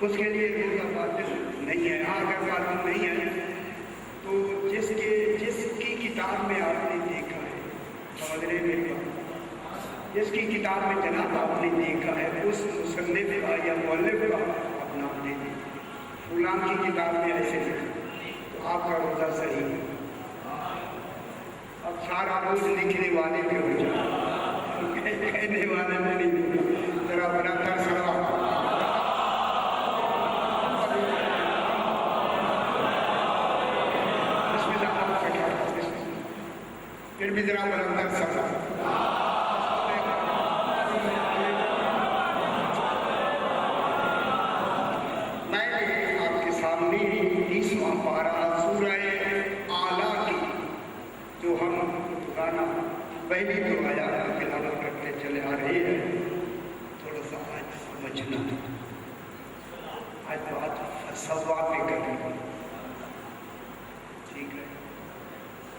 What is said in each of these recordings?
اس کے لیے روزہ واجب نہیں ہے. اگر معلوم نہیں ہے تو جس کی کتاب میں آپ نے دیکھا ہے, سمجھنے میں جس کی کتاب میں جناب آپ نے دیکھا ہے اس مصنف کا یا مؤلف کا آپ نام دے دیں. فلاں کی کتاب میں ایسے لکھا تو آپ کا روزہ صحیح ہے. اب سارا روز لکھنے والے پہ ہو جائے, کہنے والے میں نہیں. ذرا بنا کر سڑا پھر بھی ذرا بلندر سکتا. میں آپ کے سامنے 20واں پارہ سورہ اعلیٰ کی हम गाना पहली तो आया खिलाना करते चले आ रहे हैं, थोड़ा सा आज समझना, आज बात फसवा पे करनी, ठीक है?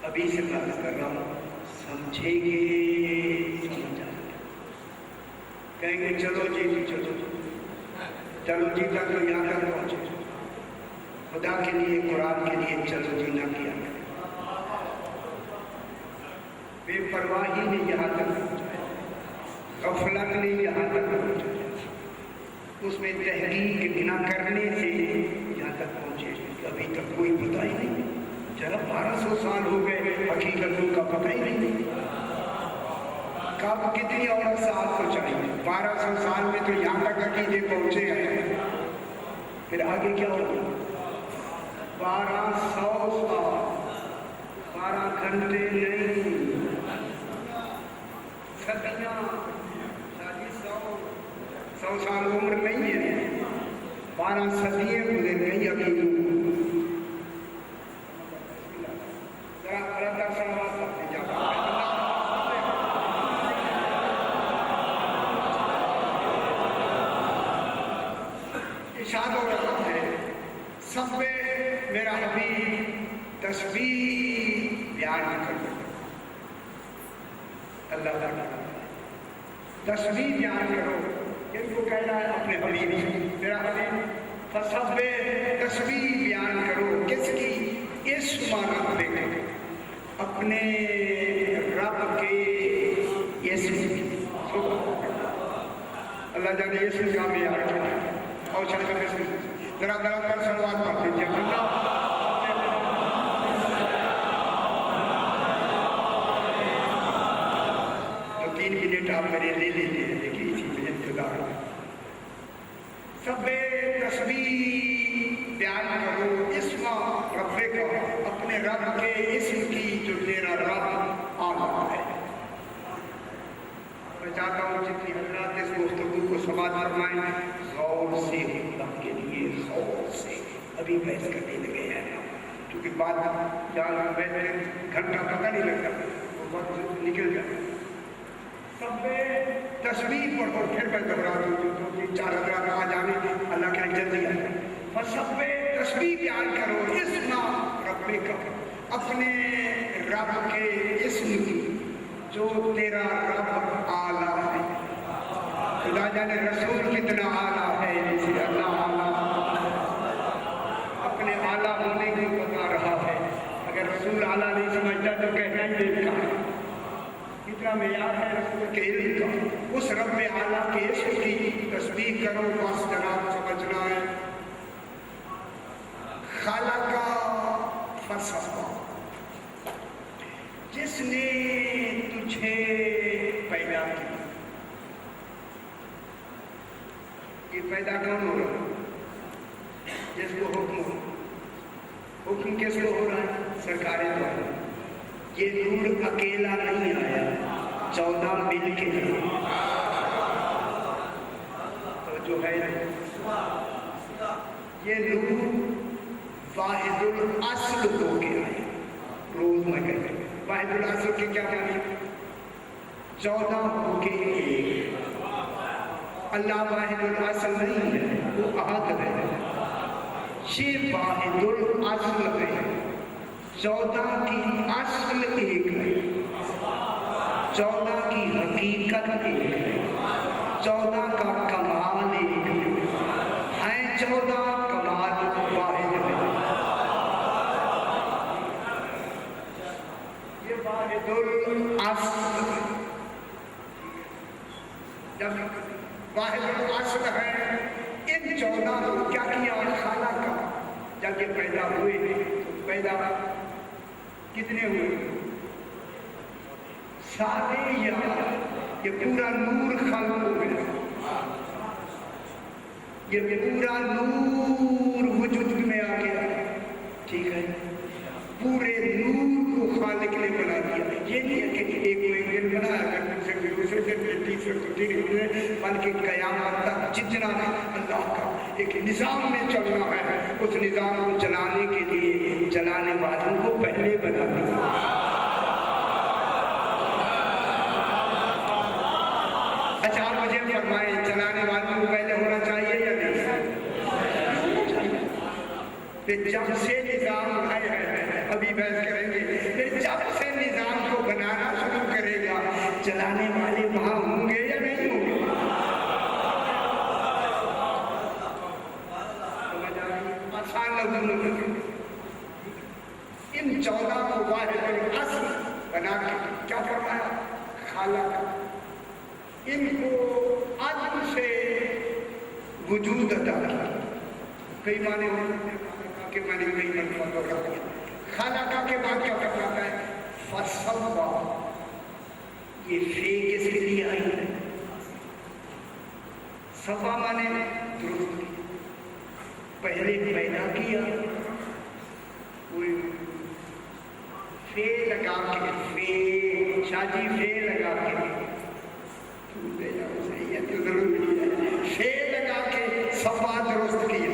अभी से बात कर रहा हूँ, समझेंगे समझ आएगा। कहेंगे चलो जी चलो चलो जी तक तो यहाँ तक पहुँचे, खुदा के लिए कुरान के लिए चलो जी ना किया, बेपरवाही ने यहाँ तक पहुँचाया, गफलत ने यहाँ तक पहुँचाया, उसमें तहकीक न करने से यहाँ तक पहुँचे, अभी तक कोई पता ही नहीं। जरा 1200 साल हो गए, हकीकतों का पता ही नहीं, कब कितनी और साल तो चाहिए, 1200 साल में तो यहाँ तक अकीदे पहुँचे हैं, फिर आगे क्या होगा? 1200 साल, 12 घंटे नहीं, सदियाँ, 100 साल उम्र नहीं है, 12 सदियाँ गुजर गई अभी। इशाद हो रहा है सब में मेरा हबीब तस्बीह बयान करो, अल्लाह ताला तस्बीह बयान करो, इनको कहना है अपने हबीब से, मेरा हबीब फसब्बे तस्बीह बयान करो, किसकी? इस्म रब्बे, अपने रब के इस्म, अल्लाह जाने इस्म का बयान किया और जरा कर सलवात पढ़ लीजिए। तो 3 मिनट आप मेरे ले लीजिए, देखिए इसी में इंतजार। सब तस्बीह बयान करो इस्म रब्बे का, अपने रब के इस्म की, जो तेरा रब आला है। मैं चाहता हूँ जितनी हजरात इस गुफ्तगू को समाज फरमाएं, गौर से अल्लाह के लिए गौर से, अभी बहस करने लगे हैं, क्योंकि बात जहाँ बैठे घंटा पता नहीं लगता, वो वक्त निकल जाए। सब तस्बीह पढ़ो, फिर मैं घबरा दूँ, 4 हजरात आ जाने, अल्लाह के जल्दी आ जाए। और सब तस्बीह बयान करो इस्म रब्बे का, अपने रब के इस्म की, जो तेरा रब आला है। खुदा जाने रसूल कितना आला है, जिसे अल्लाह आला अपने आला होने को बता रहा है। अगर रसूल आला नहीं समझता तो कहना ही बेकार, कितना मेयार है रसूल के इल्म का। उस रब आला के इस्म की तस्बीह करो, बस जनाब समझना है। खालका फसवा, जिसने तुझे पैदा किया। ये पैदा कौन हो रहा है? जिसको हुक्म किसको हो रहा है? सरकारें द्वारा। ये नूर अकेला नहीं आया, 14 मिल के तो जो है ये नूर वाहिदुल अस्ल हो के आया। रोज मैं कहते वाहिदुल अस्ल के क्या माने? 14 हो के एक। अल्लाह वाहिदुल अस्ल नहीं है, वो अहद है। ये वाहिदुल अस्ल है, 14 की असल एक है, 14 की हकीकत एक है, 14 का कमाल एक है, 14 कमाल वाहिद है। ये वाहिदुल अस्ल, जब वाहिदुल अस्ल है, इन 14 को क्या किया? और खाला का जब ये पैदा हुए तो पैदा कितने हुए? सारे। ये पूरा नूर खल्क हो गया, ये पूरा नूर वजूद में आ गया, ठीक है। पूरे नूर को खालिक ने बना दिया। ये नहीं है कि एक इंजन बनाया दूसरे से तीसरे को धीरे, बल्कि कयामत तक जितना अल्लाह का एक निज़ाम में चलना है, उस निज़ाम को चलाने के लिए चलाने वालों को पहले बना दिया। کہ جب سے نظام ابھی بحث کریں گے، پھر جب سے نظام کو بنانا شروع کرے گا، چلانے والے وہاں ہوں گے یا نہیں ہوں گے؟ آسان لفظوں ان 14 کو واحد الاصل بنا کے کیا فرمایا؟ خالق، ان کو عدم سے وجود عطا کیا. کئی معنی کہ میں نے کئی منفعت ہو رہا ہے. خالقہ کے بعد کیا فرماتا ہے؟ فسوا. یہ فے کس کے لیے آئی ہے؟ سوا مانے درست کیا. پہلے پیدا کیا، کوئی فے لگا کے، فے شادی فے لگا کے، فے لگا کے سوا درست کیا.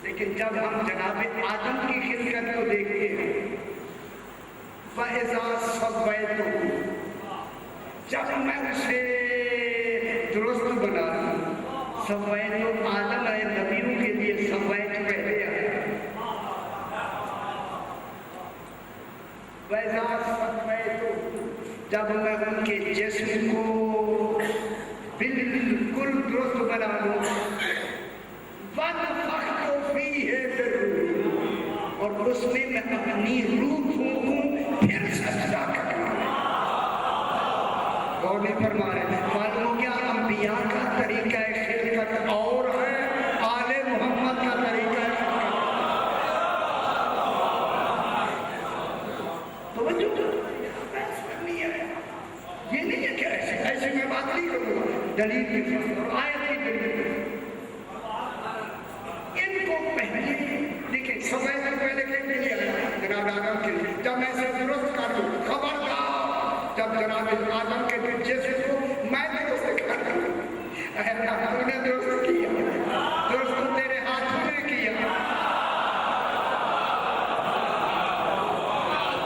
لیکن جب ہم جناب آدم کی خلقت کو دیکھتے ہیں، فَإِذَا سَوَّيْتُهُ، جب میں اسے درست بنا دوں. سویت آدم ہے نبیوں کے لیے، سویت پہلے آیا. وَإِذَا سَوَّيْتُهُ، جب میں ان کے جسم کو بالکل درست بنا دوں. وَنَفَخْتُ فِيهِ مِن، اور اس میں میں اپنی روح پھونکوں، پھر سجدہ کرنا. اور نہیں فرما رہے. معلوم ہو گیا انبیاء کا طریقہ خلقت اور ہے، آل محمد کا طریقہ خلقت. توجہ بحث کرنی ہے. یہ نہیں ہے کہ ایسے میں بات نہیں کروں گا. دلیل کی فرق اور آیت کی دلیل. ان کو پہلے دیکھیں، سوائے سے پہلے کہنے لیا جناب آدم کے لیے، جب میں اسے درست کر دوں، خبردار جب جناب آدم کے جسم کو میں درست کر دوں. تو نے درست کیا، درست تیرے ہاتھوں نے کیا.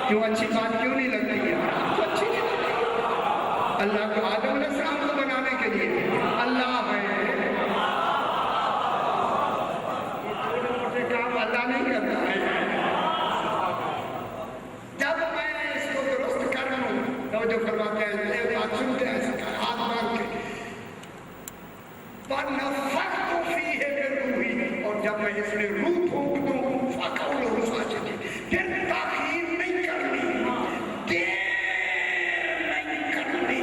کیوں اچھی بات کیوں نہیں لگتی ہے؟ تو اچھی نہیں لگتی. اللہ کو آدم علیہ السلام کو بنانے کے لیے اللہ ہے. یہ چھوٹے موٹے کام اللہ نہیں کرتا ہے. جب میں اس کو درست کر لوں، توجہ فرماتے ہیں، بات سنتے ہیں، ہاتھ مار کے وَنَفَخْتُ فِيهِ مِن رُوحِي، اور جب میں اس میں روح پھونک دوں، فَقَوْلُهُ سَاجِدِينَ، پھر تاخیر نہیں کرنی، دیر نہیں کرنی.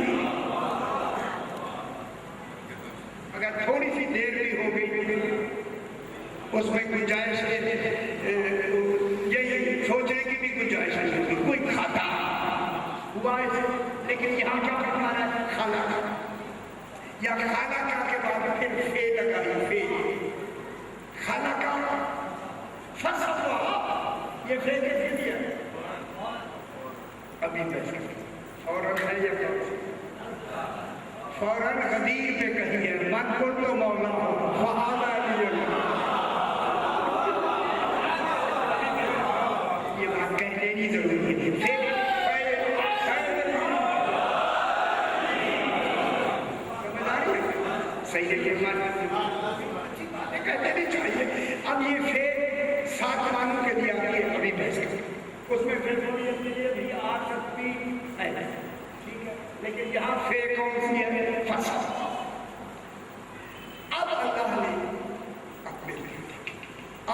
اگر تھوڑی سی دیر بھی ہو گئی اس میں گنجائش ہے، یہی سوچنے کی بھی گنجائش ہے. کوئی کھاتا ہوا ہے، لیکن یہاں کیا کرنا ہے؟ خالق. یا خالق کے بعد پھر فے لگائی، فے خالق فسوا. یہ فے کیسے دیا؟ ابھی پیسے فوراً ہے یا فوراً غدیر پہ کہی ہے، من کن تو مولا فہذا علی اللہ. یہ بات کہہ دینی ضروری ہے. صحیح ہے، یہ باتیں کہتے نہیں چاہیے. اب یہ فے 7 معنوں کے لیے آگے ابھی بحث کریں. اس میں پھر نوعیت کے لیے بھی آ سکتی ہے، ٹھیک ہے، لیکن یہاں فے کون سی ہے؟ فسا. اب اللہ نے اپنے لیے دیکھیں،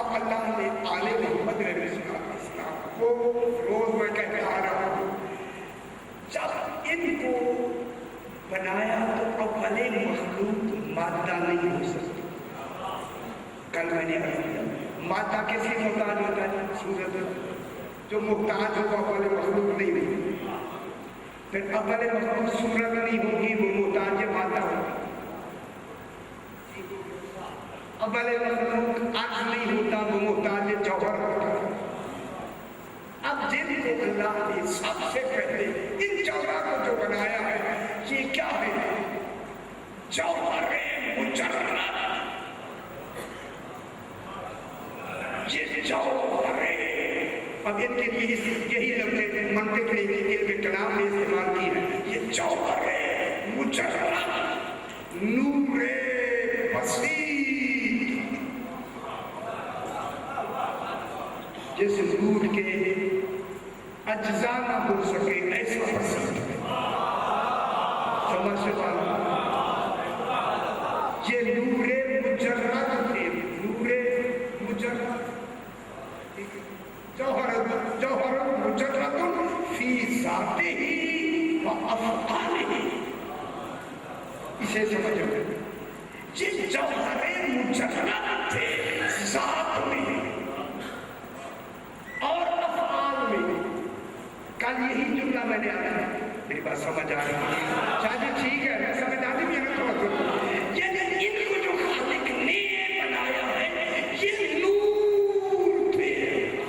اب اللہ نے آل محمد علیہ السلام کو روز میں کہتے آ رہا ہوں، جب ان کو بنایا تو اولے مخلوق مادہ نہیں ہو سکتی. کل میں نے عرض کیا مادہ کس کی محتاج ہوتا ہے؟ صورت. جو محتاج ہوگا اولے مخلوق نہیں ہوگی. پھر اولے مخلوق صورت نہیں ہوگی، وہ محتاج مادہ ہوگی. اولے مخلوق عقل نہیں ہوتا، وہ محتاج جوہر ہوتا. اب جن کو اللہ نے سب سے پہلے ان 14 کو جو بنایا ہے، یہ کیا ہے؟ جوہر مجرد. یہ جوہر. اب ان کے لیے یہی لفظ منطق نے علم کلام نے استعمال کی ہے. یہ جوہر مجرد، نور وسیع. जिस नूर के अज्जा न हो सके ऐसा पसंद है। समझ से पाना ये नूरे मुजर्रद थे, नूरे मुजर्रद, जौहर मुजर्रदुन फी ज़ातिही व अफ़आलिही। इसे समझो, ये जौहरे मुजर्रद थे ज़ात में और अफ़आल में। कल यही जुमला मैंने आया, मेरी बात समझ आ रही है? शायद ठीक है, मैं समझ आती भी है ना थोड़ा थोड़ा। यानी इनको जो खालिक ने बनाया है ये नूर थे,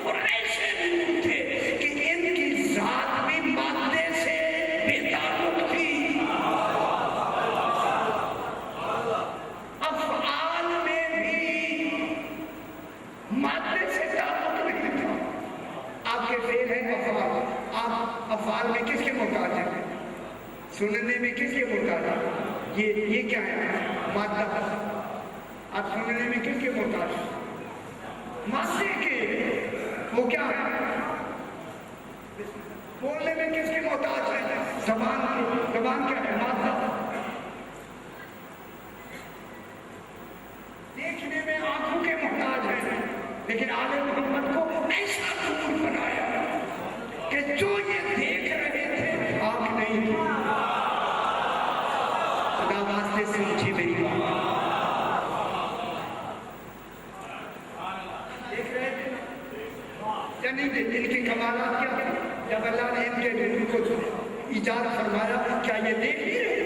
और ऐसे नूर थे कि इनकी जात भी मादे से बेताल्लुक थी, अफ़आल में भी मादे से ताल्लुक नहीं था। आपके फेल है अफ़आल, आप अफ़आल में किसके मोहताज हैं? सुनने में किसके मोहताज हैं? ये क्या है? मादा। आप सुनने में किसके मोहताज हैं? मादे के। वो क्या है? बोलने में किसके मोहताज है? ज़बान की। ज़बान क्या है? मादा। देखने में आंखों के मोहताज है, लेकिन आले मोहम्मद को ऐसा नूर बनाया कि जो ये देख रहे थे आंख नहीं थी। खुदा वास्ते समझी मेरी बात। देख रहे थे या नहीं? इनके कमालात क्या थे? जब अल्लाह ने इनके नूर को ईजाद फरमाया, क्या ये देख नहीं रहे?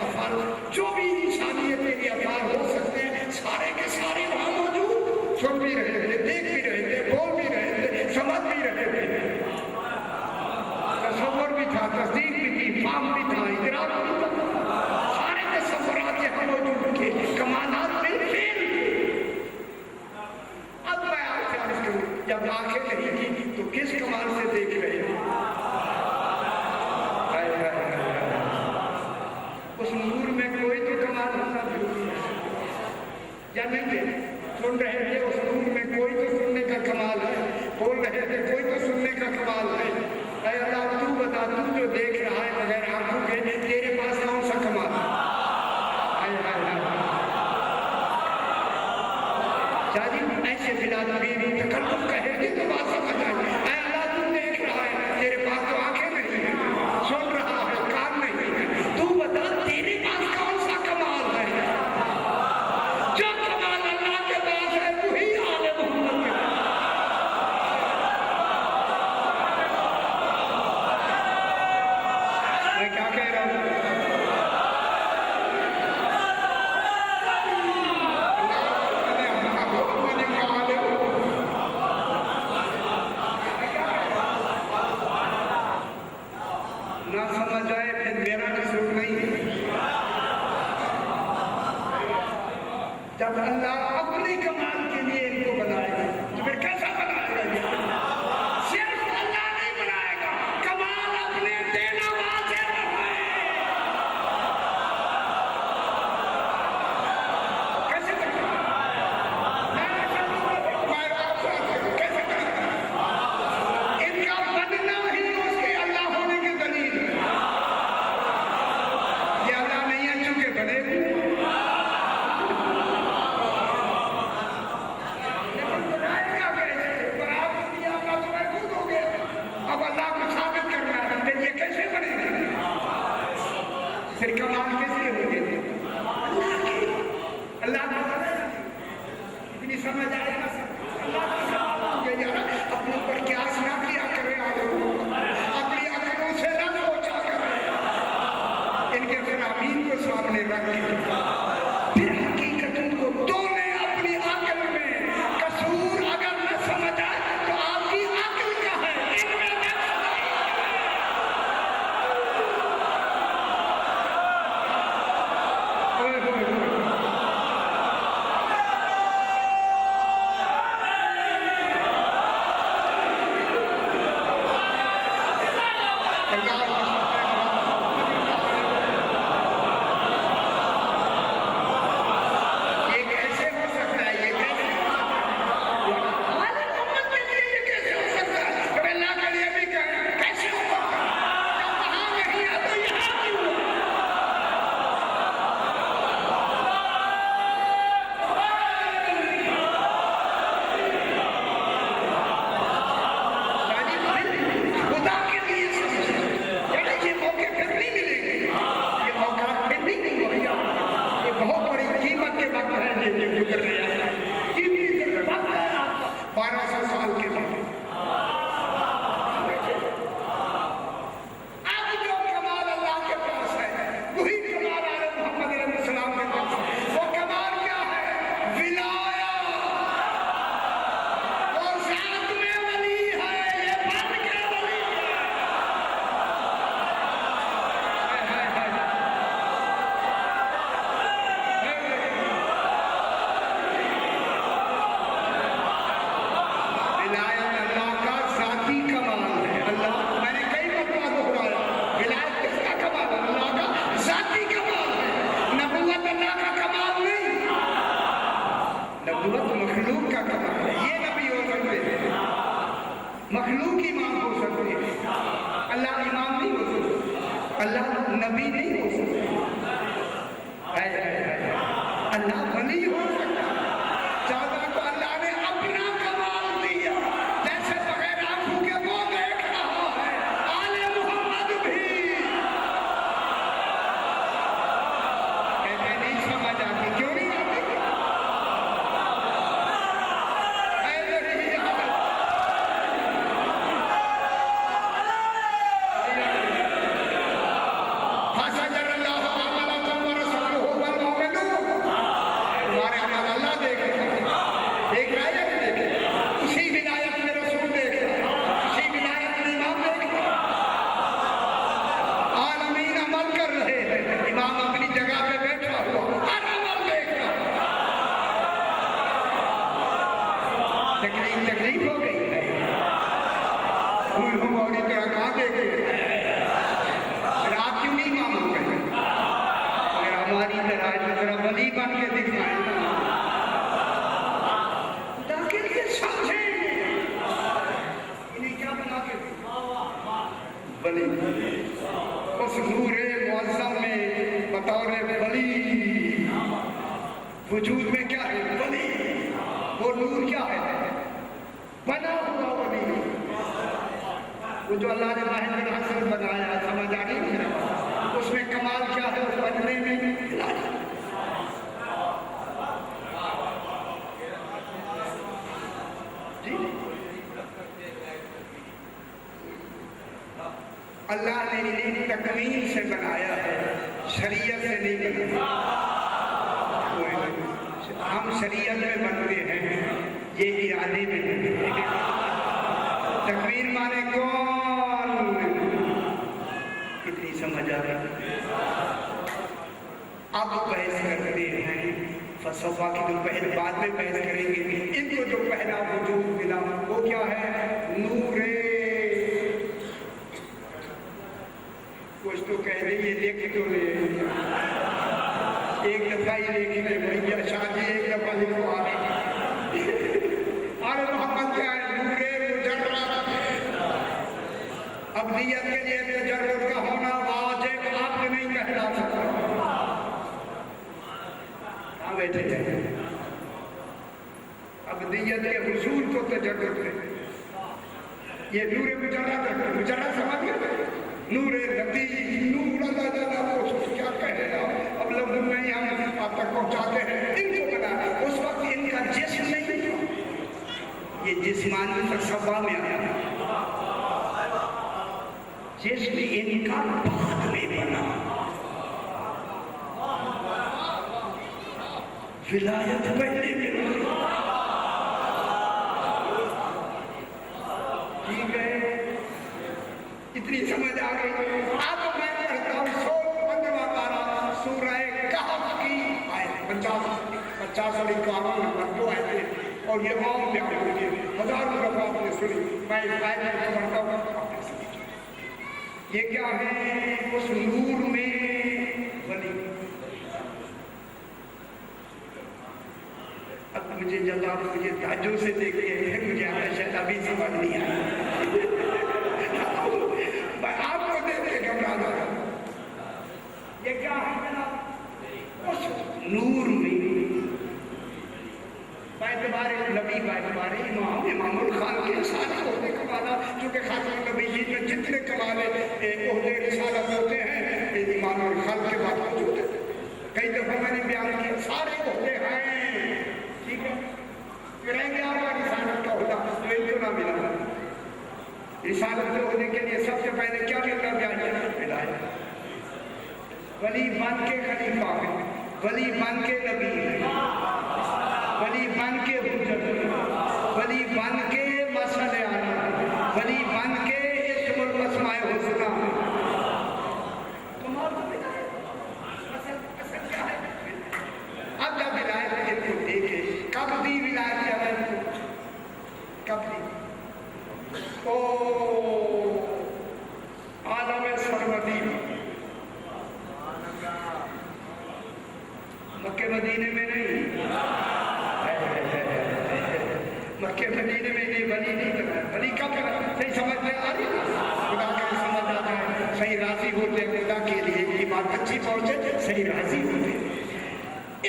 अफाल जो भी इंसानियत के लिए अफाल हो सकते हैं, सारे के सारे वहां मौजूद। सुन भी रहे थे, देख भी रहे थे, बोल भी रहे थे, समझ भी रहे थे, तसव्वुर भी था, तस्दीक भी थी, फाम भी था, इदराक भी था। सारे तसव्वुरात यहाँ मौजूद थे, कमालात बिल्कुल। अब मैं आपसे अर्ज करूं, जब आंखें नहीं थी तो किस कमाल से देख रहे थे? उस नूर में कोई तो कमाल होना जरूरी है या नहीं थे? सुन रहे थे, उस नूर में कोई तो सुनने का कमाल है, बोल रहे थे, कोई तो सुनने का कमाल है। ऐ अल्लाह तू बता, तू जो देख रहा है बगैर आंखों के, तेरे पास कौन सा कमाल है? शादी ऐसे फिलहाल तकल्लुफ कहेगी तो बात समझ आई। ऐ अल्लाह तू देख रहा है, तेरे पास तो आंखें नहीं है, सुन रहा है, कान नहीं है, तू बता तेरे पास कौन सा कमाल है? जो कमाल अल्लाह के पास है वही आले मोहम्मद के पास। मैं क्या कह रहा हूँ? ना समझ आए फिर मेरा कसूर नहीं है। जब अल्लाह अपने कमाल के लिए इनको बनाएगा तो फिर कैसा बनाएगा? सिर्फ अल्लाह नहीं बनाएगा, कमाल अपने देना वाले कैसे करेगा? कैसे करेगा? इनका बनना ही उसके अल्लाह होने की दलील है। ये अल्लाह नहीं है चूंकि बने, लेकिन बनाएगा कैसे? बना तो दिया अल्लाह, तो मैं खुद हो गया। अब अल्लाह को साबित करना है, तो ये कैसे बनेगा? फिर कमाल किसके होंगे? अल्लाह के। अल्लाह को इतनी समझ आए ना, अल्लाह की कमाल होंगे यार। अपने ऊपर क्यास ना किया करे, अपनी अकलों से ना सोचा करे, इनके फरामीन को सामने रख के फिर हकीकत को तोड़ने अपनी अकल में कसूर अगर न समझ आए तो आपकी अकल का है, इनमें नक्श नहीं है। ओए होए होए। अल्लाह کا کمال ہے. یہ نبی ہو سکتے ہیں, مخلوق امام ہو سکتے ہیں, اللہ امام نہیں ہو سکتے, اللہ نبی نہیں ہو سکتے, اللہ ولی ہو سکتا ہے. زیادہ تو اللہ نے اپنا کمال دیا, جیسے بغیر آنکھوں کے وہ دیکھ رہا ہے, آل محمد بھی. کہتے نہیں سمجھ آتی, کیوں نہیں آتی؟ تکلیف ہو گئی ہے, ہم اور طرح کہاں دیکھے, پھر آپ کیوں نہیں امام ہو گئے؟ اگر ہماری طرح ذرا ولی بن کے دکھائیں تاکہ یہ سمجھیں انہیں کیا بنا کے ولی, اس نور معظم میں بطور ولی وجود میں کیا ہے ولی, وہ نور کیا ہے بنا ہوا ولی, وہ جو اللہ نے واحد الحسن بنایا, سمجھ آ رہی ہے, اس میں کمال کیا ہے, اس بننے میں جی اللہ نے انہیں تکمیل سے بنایا ہے, شریعت سے نہیں بنایا. ہم شریعت میں بنتے ہیں, یہ ارادے میں بنتے ہیں. تکمیل مانے کون, کتنی سمجھ آ رہی؟ اب بحث کرتے ہیں فلسفہ کی, تو پہلے بعد میں بحث کریں گے. ان کو جو پہلا وجود ملا وہ کیا ہے, نور. کچھ تو کہہ رہے یہ لکھ تو لے, ایک دفعہ ہی لکھ لے بھیا, شادی ایک دفعہ لکھو آ رہی. آل محمد کیا ہے, نور مجرد. ابدیت کے لیے تجرد کا ہونا واجب آپ نہیں کہلا سکتا. کہاں بیٹھے ہیں, ابدیت کے حصول کو تجرد ہے. یہ نور مجرد سمجھ گئے, نور لطیف, نور اللہ تعالیٰ کو کیا کہے گا, اب لفظ میں ہی ہم آپ تک پہنچاتے ہیں. ان کو بنا اس وقت ان کا جسم نہیں تھا, یہ جسمانی فلسفہ میں آیا, جسم ان کا بعد میں بنا. ولایت پہلے میں بنی. ٹھیک ہے, اتنی سمجھ آ گئی. اب میں پڑھتا ہوں 15واں پارہ سورہ کہف کی آیت 50 اور 51 نمبر 2 آیتیں, اور یہ عام بیان ہوئی ہے, ہزاروں دفعہ آپ نے سنی. میں اس آیت میں پڑھتا ہوں, آپ نے سمجھ. یہ کیا ہے, اس نور میں ولی. اب مجھے جب آپ مجھے تعجب سے دیکھتے ہیں, مجھے شاید ابھی سمجھ نہیں آیا. آپ کو دیکھتے گھبرانا. یہ کیا ہے, اس نور میں باعتبار نبی, باعتبار امام الخان کے سارے عہدے کمانا, چونکہ خاتم النبیین میں جتنے کمالے عہدے رسالت ہوتے ہیں امام الخان کے بعد موجود ہیں. کئی دفعہ میں نے بیان کیا, سارے عہدے ہیں, ٹھیک ہے. رہیں گے آپ کا رسالت کا عہدہ, تو ان کو نہ ملا. رسالت کے عہدے کے لیے سب سے پہلے کیا ملتا ہے, ولی بن کے خلیفہ, ولی بن کے نبی, ولی بن کے حجت, ولی بن کے مسئلے آنا, ولی بن کے اسم الاسماء الحسنی. اب جب ولایت کو دیکھے, کب دی ولایت, کب دی, عالم سرمدی مکہ مدینے میں نہیں, مکے مدینے میں انہیں ولی نہیں بنایا. ولی کب بنایا؟ صحیح سمجھ میں آ رہی ہے؟ خدا کا سمجھ آتا ہے. صحیح راضی ہوتے خدا کے لیے. یہ بات اچھی پہنچے. صحیح راضی ہوتے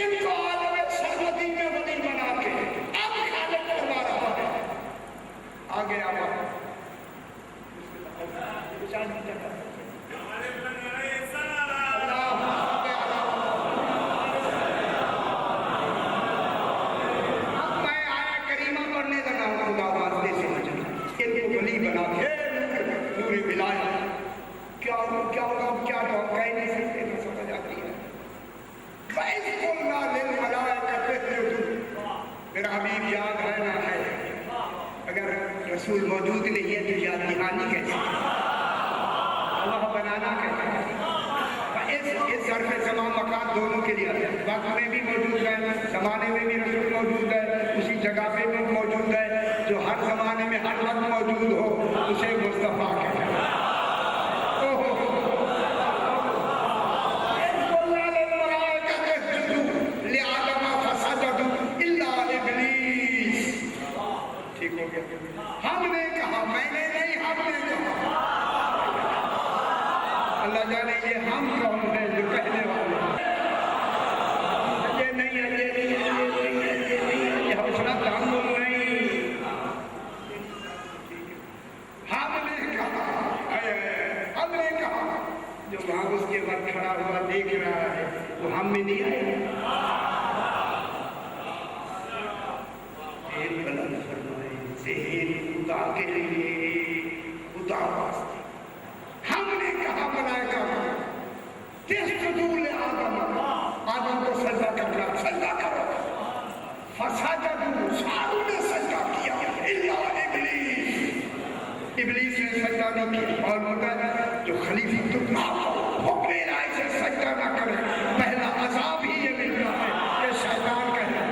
ان کو عالم سرمدی میں ولی بنا کے اب خالق کروا رہا ہے. آگے آپ میرا حبیب یاد ہے نہ ہے. اگر رسول موجود نہیں ہے تو یاد دہانی کیسے اللہ بنانا کیسے. اس ظرف زمان مکان دونوں کے لیے وقت میں بھی موجود ہے, زمانے میں بھی رسول موجود ہے, اسی جگہ پہ بھی موجود ہے. جو ہر زمانے میں ہر وقت موجود ہو اسے مصطفیٰ کہتے ہیں. ہم نے کہا, میں نے نہیں, ہم نے کہا. اللہ جانے یہ ہم کون ہے جو کہنے والے یہ نہیں ہے, یہ حوصلہ تحمل نہیں. ہم نے کہا جو وہاں اس کے وقت کھڑا ہوا دیکھ رہا ہے وہ ہم میں نہیں آئے. خدا کے لیے خدا واسطے ہم نے کہا ملائکہ تسجدوا لآدم, آدم کو سجدہ کرنا, سجدہ کرو. فسجدوا, ساروں نے سجدہ کیا الا ابلیس. ابلیس نے سجدہ نہیں کیا. اور مگر جو خلیفۃ اللہ وہ اپنے رائے سے سجدہ نہ کرے پہلا عذاب ہی یہ ملتا ہے کہ شیطان کہتا ہے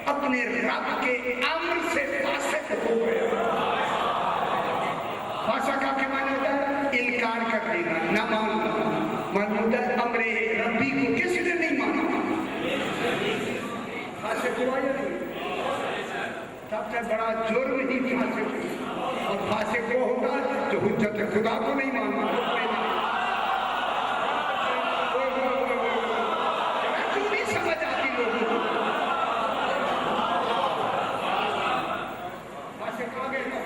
اپنے رب کے امر سے فاسق ہو گیا. فاسق کے معنی ہوتا ہے انکار کر دینا, نہ ماننا. معنی ہوتا ہے امر ربی کو کسی نے نہیں مانا. فاسق ہوا یا نہیں؟ سب سے بڑا جرم ہی فاسق ہے. اور فاسق وہ ہوگا جو حجت خدا کو نہیں ماننا. کیوں نہیں سمجھ آتی لوگوں کو؟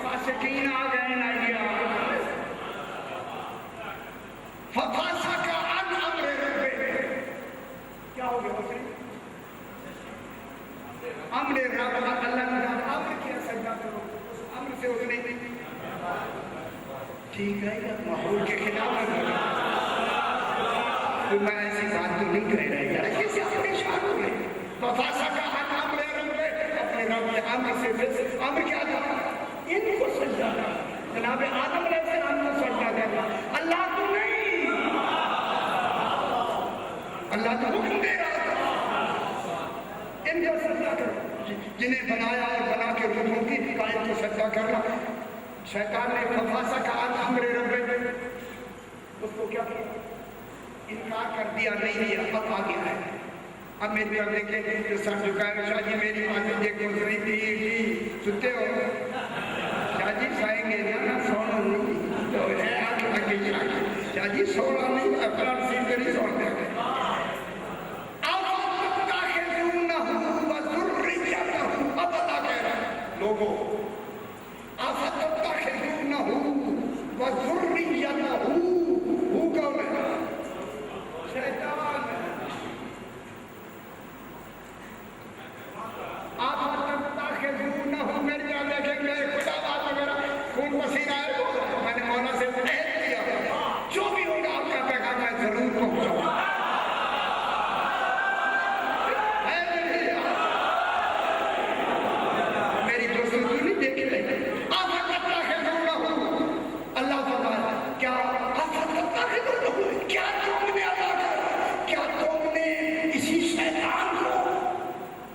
فاسقین آ گئے نا, ففاسق عن امر ربہ. کیا ہو گیا؟ امر رب, اللہ نے امر کیا سجدہ کرو, اس امر سے اس نے ٹھیک ہے ماحول کے خلاف ہے. تو میں ایسی بات تو نہیں کہہ رہا یار, کیسے اپنے شان ہو گئے. ففاسق عن امر ربہ, اپنے رب کے امر سے. امر کیا تھا؟ ان کو سجدہ کرنا. جناب آدم علیہ السلام کو سجدہ کرنا, اللہ تو نہیں. اللہ تو حکم دے رہا تھا ان کو سجدہ کرنا. جنہیں بنایا اور بنا کے روحوں کی قائم کو سجدہ کرنا. شیطان نے ففاسق عن امر ربہ, اس کو کیا کیا؟ انکار کر دیا, نہیں دیا. اب آ گیا ہے. اب میری طرف دیکھیں جو سر جھکائے, شاہ جی میری باتیں دیکھو, سنتے ہو شاہ جی؟ سائیں گے نا, سونا نہیں شاہ جی, سونا نہیں, اپنا رسیم کری سوڑ دے گئے. اب اللہ کہہ رہا ہے لوگوں,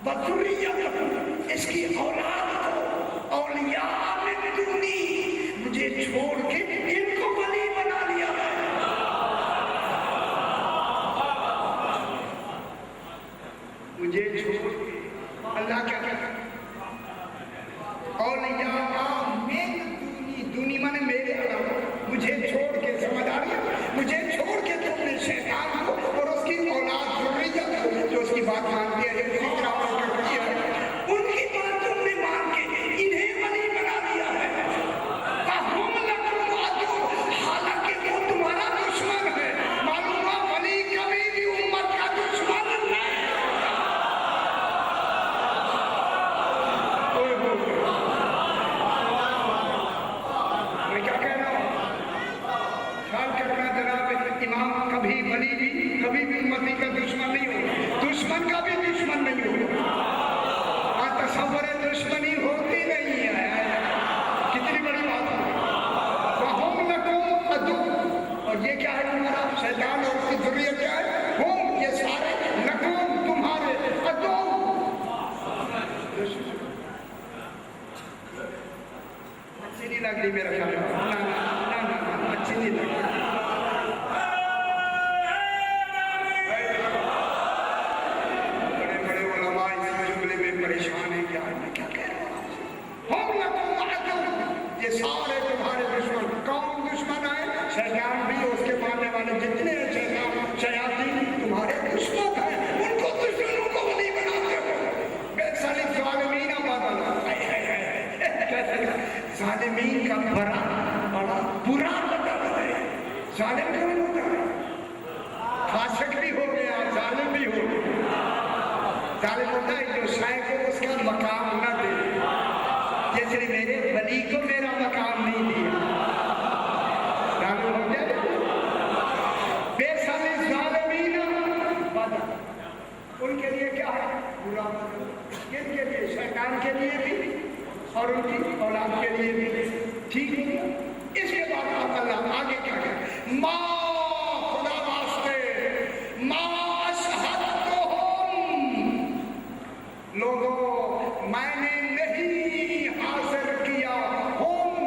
वज़ुर्रियतहु, इसकी औलाद को औलिया मिन दूनी, मुझे छोड़ के इनको वली बना लिया है। मुझे छोड़ के अल्लाह क्या कहता है? औलिया मिन दूनी, दूनी माने मेरे अलावा, मुझे छोड़ के, समझ आ रही है? मुझे छोड़ के तुमने शैतान को और उसकी औलाद ज़ुर्रियत को, जो उसकी बात मानती है, जो फिक्र आपने कर दिया है, उनकी बात तुमने मान के इन्हें वली बना दिया है। फहुम लकुम अदु, हालांकि वो तुम्हारा दुश्मन है। मालूम हुआ वली कभी भी उम्मत का दुश्मन नहीं होता। ओए होए, मैं क्या कह रहा हूँ? ख्याल करना जनाब, इमाम कभी वली भी उम्मती का दुश्मन नहीं हो, दुश्मन का भी दुश्मन नहीं हो। हाँ, तसव्वुर दुश्मनी होती नहीं है। कितनी बड़ी बात है। वहुम लकुम अदु, और ये क्या है तुम्हारा? शैतान और उसकी ज़ुर्रियत क्या है? हुम, ये सारे, लकुम तुम्हारे, अदु अच्छी नहीं लग रही मेरा ख्याल। ना, अच्छी नहीं लग रही। बड़े उलमा इस जुमले में परेशान है। क्या मैं क्या कह रहा हूँ? हम लकुम अदु, ये सारे तुम्हारे दुश्मन। कौन दुश्मन है? शैतान भी, उसके मानने वाले जितने शैतान शयातीन तुम्हारे दुश्मन हैं, उनको दुश्मनों को वली बनाते हो। बेसाली ज़ालिमीन बदला, ज़ालिमीन का बड़ा बुरा मतलब है। ज़ालिम कौन होता है? फासिक भी हो गया, ज़ालिम भी हो गया। ज़ालिम होता है जो शाय को उसका मकाम न दे, जैसे मेरे वली को मेरा मकाम नहीं दिया, ज़ालिम हो गया। बेसाली ज़ालिमीन बदला, उनके लिए क्या है? बुरा मतलब। किनके लिए? शैतान के लिए भी और उनकी औलाद के लिए भी। ठीक है। इसके बाद अल्लाह आगे क्या कहता है? माँ, खुदा वास्ते, माँ अशहदतुहुम, लोगों मैंने नहीं हाजिर किया हुम,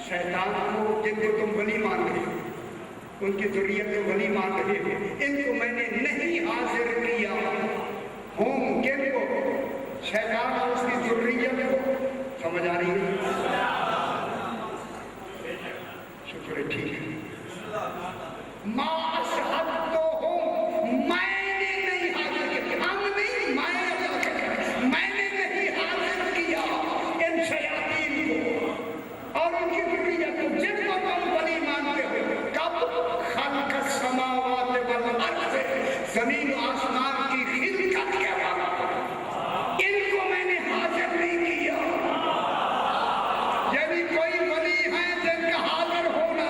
शैतान को, जिनको तुम वली मान रहे हो, उनकी ज़ुर्रियत को वली मान रहे हो, इनको मैंने नहीं हाजिर किया हुम, किनको? शैतान और उसकी ज़ुर्रियत को। समझ आ रही है? शुक्र है, ठीक है। माँ अशहदतुहुम, मैंने नहीं हाजिर किया, हम नहीं, मैंने नहीं हाजिर किया इन शयातीन को और उनकी ज़ुर्रियत को, जिनको तुम वली मानते हो। कब? खल्क़ समावात वल अर्ज़, ज़मीन और आसमान की खिलकत के बाद इनको मैंने हाजिर नहीं किया। यदि कोई वली है जिनका हाजिर होना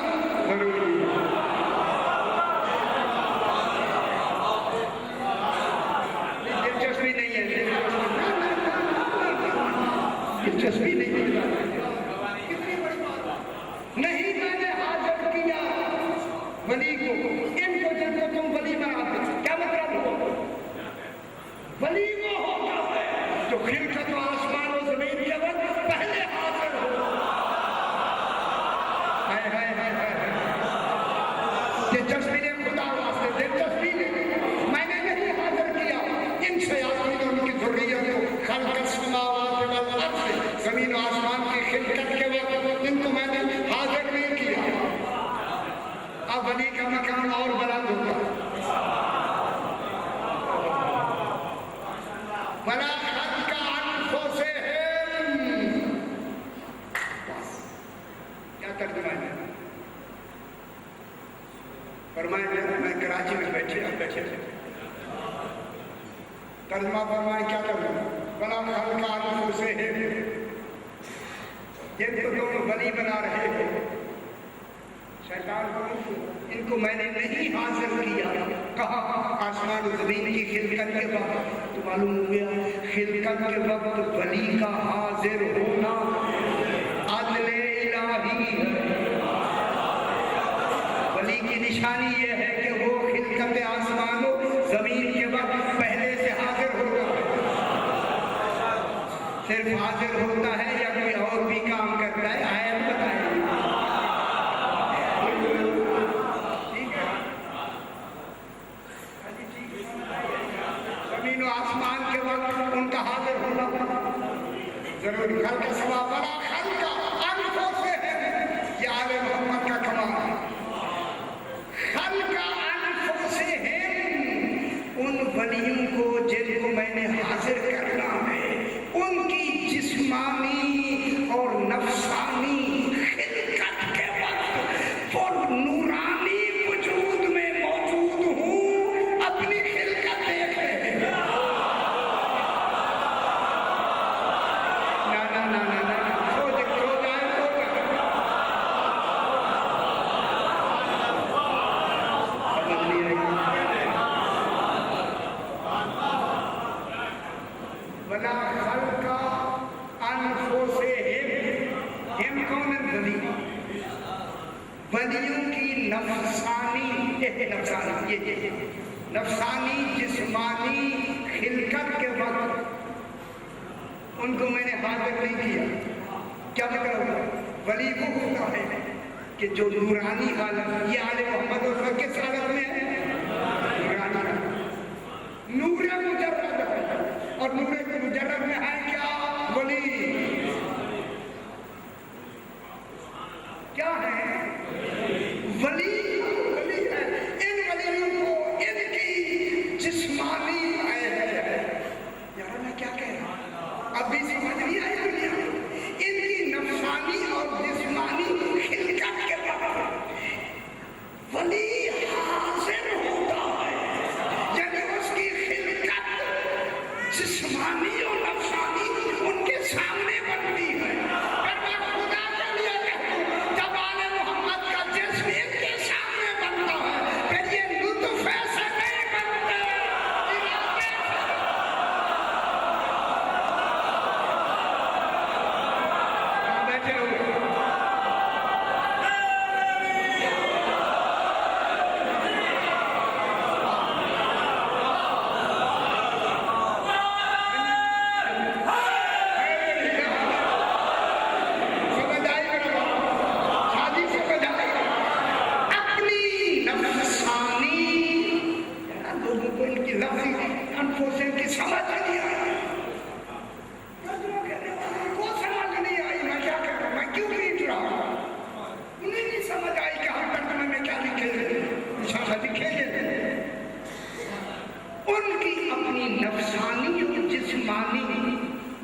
जरूरी है। दिलचस्पी नहीं है, दिलचस्पी नहीं है। कितनी बड़ी बात। नहीं, मैंने हाजिर किया वली को, इनको जिनको तुम वली बनाते। क्या मतलब? वली वो होता है जो खिलकत आसमान और जमीन के वक्त पहले हाजिर हो। दिलचस्पी ने, खुदा वास्ते दिलचस्पी ने, मैंने नहीं हाजिर किया इन शयातीन और उनकी ज़ुर्रियत को। खल्क़ समावात वल अर्ज़, ज़मीन और आसमान की खिलकत के वक्त इनको मैंने हाजिर नहीं किया। अब वली का मकान और बुलंद होगा। वला खल्क़ अनफुसिहिम, क्या तर्जुमा है? फरमाए, मैं कराची में बैठे तर्जुमा फरमाए, क्या तर्जुमा? वला खल्क़ अनफुसिहिम, जिनको तुम वली बना रहे हो, शैतान को, इनको मैंने नहीं हाजिर किया। कहा? आसमान ज़मीन की खिलकत के वक्त। तो मालूम हो गया खिलकत के वक्त वली का हाजिर होना अदले इलाही है। वली की निशानी ये है कि वो खिलकत आसमानों ज़मीन के वक्त पहले से हाजिर होगा। صرف حاضر ہوتا ہے یا کوئی اور بھی کام کرتا ہے؟ آیت بتائیں۔ ٹھیک ہے، زمین و آسمان کے وقت ان کا حاضر ہونا ضروری۔ گھر کا ثواب بڑا خل کا انفوں سے ہے، یہ آل محمد کا کمال ہے۔ خل کا انفوں سے ہے ان ولیوں کو جن کو میں نے حاضر کرنا ہے، ان کی جسمانی اور نفسانی خلقت کے وقت وہ نورانی وجود میں موجود ہوں، اپنی خلقت دیکھ رہے ہیں۔ ولیوں کی نفسانی جسمانی خلقت کے وقت ان کو میں نے حاضر نہیں کیا۔ کیا مطلب؟ ولی وہ ہوتا ہے کہ جو نورانی حالت، یہ آل محمد اور کس حالت میں ہے؟ نورانی حالت، نور مجرد ہے، اور نور مجرد میں ہے کیا؟ ولی کیا ہے؟ ولی ہے۔ ان ولیوں کو ان کی جسمانی یار میں کیا کہہ رہا ہوں، اب بھی سمجھ نہیں آئی دنیا میں؟ ان کی نفسانی اور جسمانی خلقت کے بعد ولی حاضر ہوتا ہے، یعنی اس کی خلقت جسمانی اور نفسانی ان کے سامنے بنتی ہے۔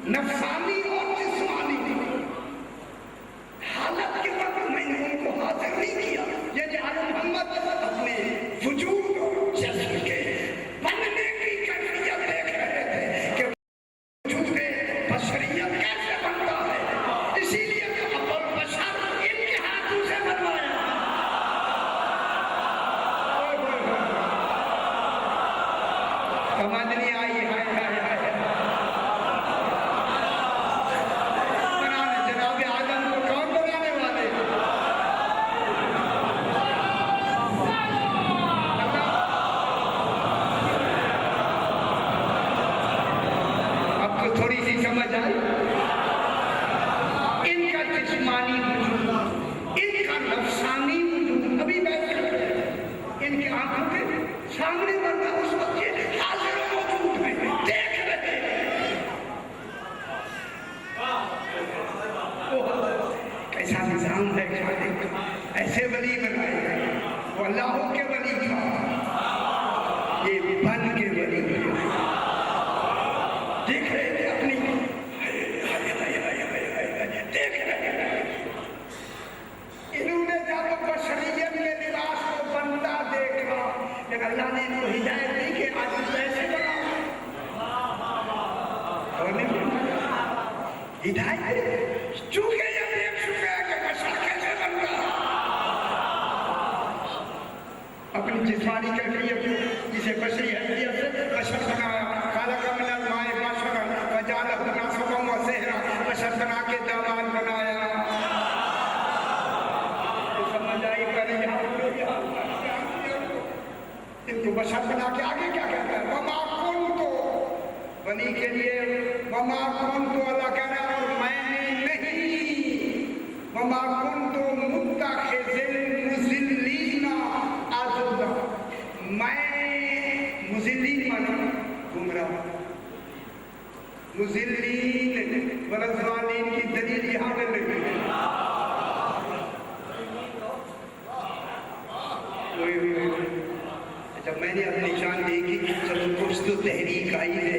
نفسانی اور جسمانی حالت کے وقت میں نے ان کو حاضر نہیں کیا۔ یعنی آل محمد اپنے وجود اور جسم کے بننے کی کیفیت دیکھ رہے تھے کہ وجود بشریت کیسے بنتا ہے، اسی لیے ابو بشر ان کے ہاتھوں سے بنوایا۔ سمجھ نہیں آئی؟ ایسے ولی بنائے گئے، وہ اللہ کے ولی تھا، یہ بن کے ولی دیکھ رہے تھے اپنی، دیکھ رہے تھے۔ انہوں نے جب بشریت میں لباس کو بنتا دیکھا، لیکن اللہ نے ان کو ہدایت دی کہ آج ایسے بناؤ، اور نہیں ہدایت چونکہ یہ دیکھ چکے ہیں کہ بشر کیسے بنتا ہے۔ اپنی جسمانی کیفیت جسے بشری حیثیت سے بشر بنایا، خلق من الماء بشرا وجعلہ نسبا وصہرا، بشر بنا کے داماد بنایا۔ سمجھ آئی؟ ان کو بشر بنا کے آگے کیا کہتا ہے؟ وما کنت، ولی کے لیے वमा कुन्तु, अल्लाह कह रहा है और मैंने नहीं, वमा कुन्तु मुत्तखिज़िल मुज़िल्लीना अज़दा, मैं मुज़िल्लीन माना गुमराह, मुज़िल्लीन वलज़ालीन की दलील यहाँ पे मिलती है। जब मैंने अपनी शान देखी चलो कुछ तो तहरीक आई है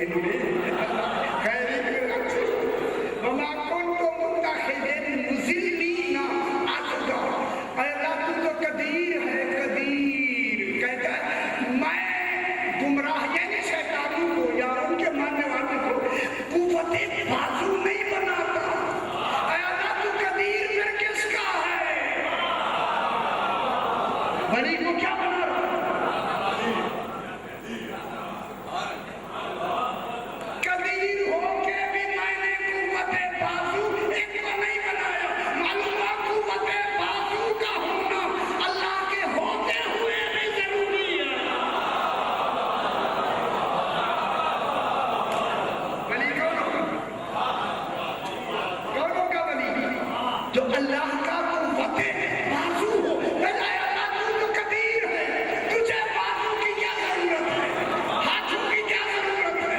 वमा कुन्तु मुत्तखिज़िल मुज़िल्लीना अज़दा, अल्लाह तू तो कदीर है, कदीर कहता है मैं गुमराह यानी शैतानों को या उनके मानने वालों को कुव्वते बाजू नहीं बनाता। अल्लाह तू कदीर फिर किसका है? बड़ी को क्या बना कदीर होके भी मैंने कुव्वते बाजू एक को नहीं बनाया। मालूम हुआ कुव्वते बाजू का होना अल्लाह के होते हुए भी जरूरी है। वली कौन होगा वली? जो अल्लाह का कुव्वते बाजू हो। अल्लाह तू तो कदीर है, तुझे बाजू की क्या जरूरत है, हाथों की क्या जरूरत है?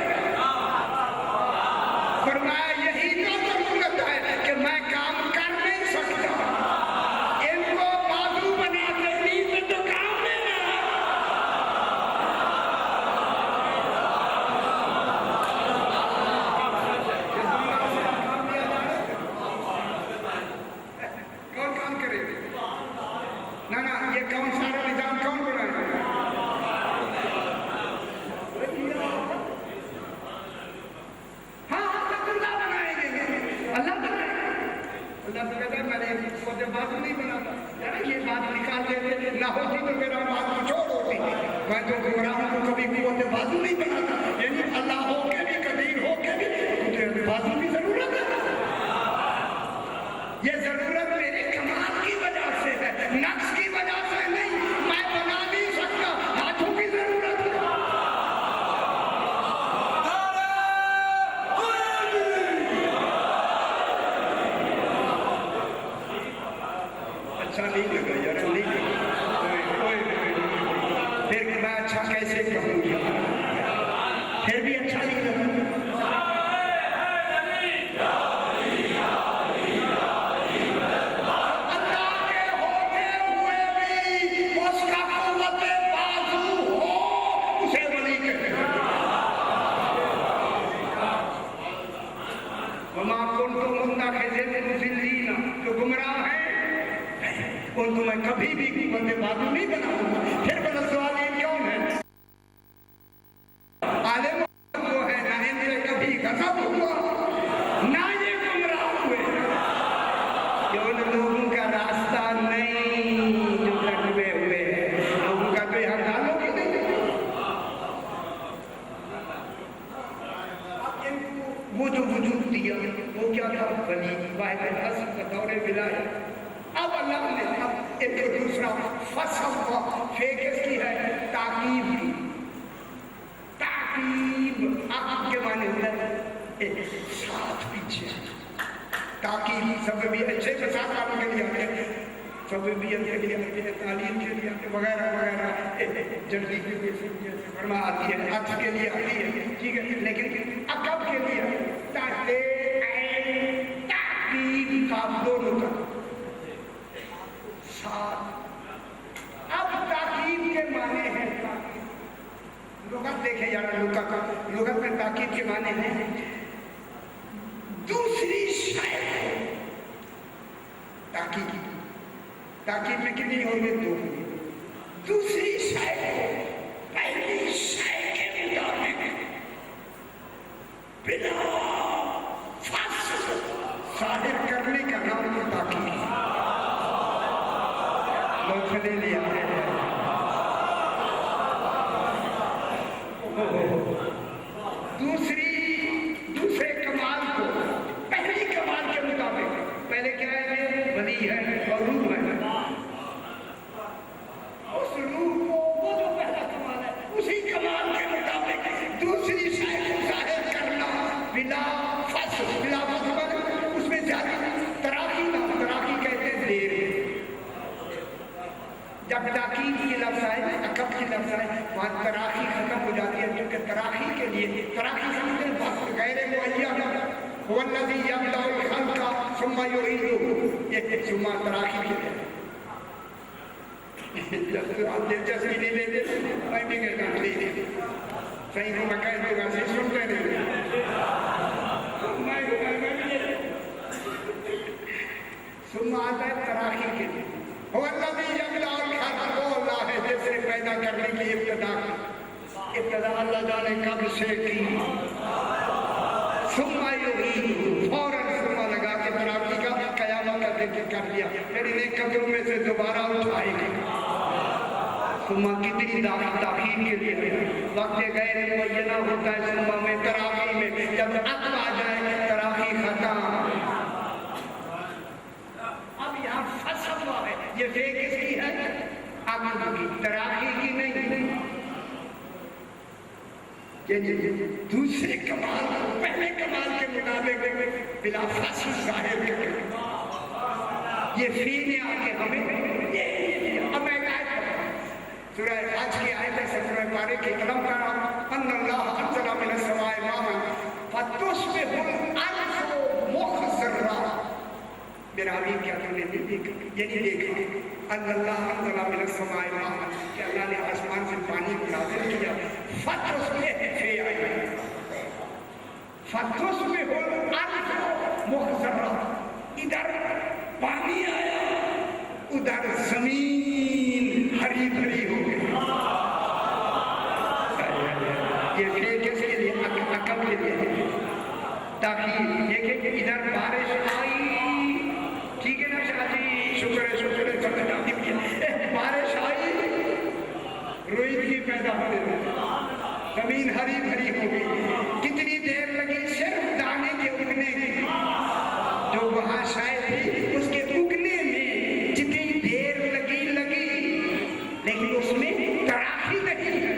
फरमाया यही तो जरूरत है कि मैं काम कर नहीं सकता, इनको बाजू बना देनी तो काम में ना। कौन काम करे? ना ना ये कौन सारा निजाम कौन बनाएगा? हाँ अल्लाह बनाएंगे, अल्लाह बनाएगा। अल्लाह तो कहता है मैंने खुद बात नहीं बनाता। यार ये बात निकाल देते, ना होती तो मेरा बात कुछ और होती। मैं तो गुमराहों को कभी कुव्वत बाजू नहीं बनाता। यानी अल्लाह हो के भी कदीर हो के भी तुझे बाजू की जरूरत है। ये जरूरत मेरे कमाल की वजह से है, नक्श की वजह से नहीं। मैं बना नहीं सकता, हाथों की जरूरत है। अच्छा नहीं लगा यार, नहीं लगा। फिर मैं अच्छा कैसे कहूँगा? फिर भी अच्छा नहीं लगा। अल्लाह के होते हुए भी उसका कुव्वते बाजू हो, उसे वली कहते हैं। वमा कुन्तु मुत्तखिज़िल मुज़िल्लीना, जो गुमराह है उनको मैं कभी भी कुव्वते बाजू नहीं बनाऊंगा। फिर बड़ा सवाल ये कौन है? आलिम वो है ना इनसे कभी गज़ब हुआ ना ये गुमराह हुए। ये उन लोगों का रास्ता नहीं जो लटके हुए हैं, लोगों का तो यहाँ डालो कि नहीं। अब इनको वो जो वजूद दिया वो क्या था? वली वाहिद असद बतौर विलायत। अब अल्लाह ने अब एक दूसरा फसल फे किसकी है? ताकीब की। ताकीब आपके माने होता है साथ पीछे। ताकीब सब भी अच्छे के साथ काम के लिए आते हैं, सब भी के लिए आते हैं, तालीम के लिए आते हैं वगैरह वगैरह। जल्दी के लिए फरमा आती है, अर्थ के लिए आती है, ठीक है। लेकिन अकब के लिए ताकीब का दोनों का साथ। अब ताकीब के माने हैं, लुगत देखे यार, लुगत में ताकीब के माने हैं दूसरी शय। ताकीब में कितनी होंगे? दो। दूसरी शय को पहली शय के मुताबिक बिना फासिल जाहिर करने का नाम तो ताकीब ले लिया है। दूसरे कमाल को पहली कमाल के मुताबिक, पहले क्या है? वली है और रूह है। उस रूह को वो जो पहला कमाल है उसी कमाल के मुताबिक दूसरी शय को जाहिर करना बिना तराकी समझते हैं, वक्त गैर मुअय्यन, वल्लज़ी यब्दउल खल्क़ सुम्मा युईदुहु, ये सुम्मा तराकी के लिए। आप दिलचस्पी नहीं लेते, मैं भी कहता हूँ ले लेते, सही को मैं कह दूँगा, से सुनते नहीं, मैं सुम्मा आता है तराकी के लिए। वल्लज़ी यब्दउल खल्क़, वो अल्लाह है जिसने पैदा करने की इब्तिदा अल्लाह जाने कब से की, सुम्मा युईदुहु, फौरन सुम्मा लगा के तराकी का क़यामत का ज़िक्र कर दिया, फिर इन्हें कब्रों में से दोबारा उठाएंगे। सुम्मा कितनी ताक़ीद के लिए वक्त गैर मुअय्यना होता है सुम्मा में, तराकी में, जब अक़ब आ जाए तराकी खत्म। अब यहाँ फंसा हुआ है, ये फे किसकी है? अक़ब की, तराकी की नहीं। ये दूसरे कमाल, पहले कमाल के मुताबिक बिला फासिल ज़ाहिर करके ये फी ने आके हमें ये अब एक सूरह हज की आयत है 17वें पारे की कलम का अन्नल्लाह अंज़ला मिनस समाई माअन फतुस्बिहुल अर्ज़ु मुख़ज़्ज़रा। मेरा अभी क्या तुमने नहीं देखा? ये नहीं देखा अन्नल्लाह अंज़ला मिनस समाई माअन कि अल्लाह ने आसमान से पानी नाज़िल किया, फतुस्बिहु फी आई फतुस्बिहुल अर्ज़ु मुख़ज़्ज़रा। इधर पानी आया, उधर जमीन हरी भरी हो गई। ये फिर किसके लिए? अक़ब के लिए, ताकि देखे कि इधर बारिश आई, ठीक है ना शादी, शुक्र है बारिश आई, रोईदगी पैदा होने लगी, जमीन हरी भरी हो गई। कितनी देर लगी? सिर्फ दाने के उगने की, जो वहां शायद थी उसके उगने में जितनी देर लगी, लेकिन उसमें तराकी नहीं है।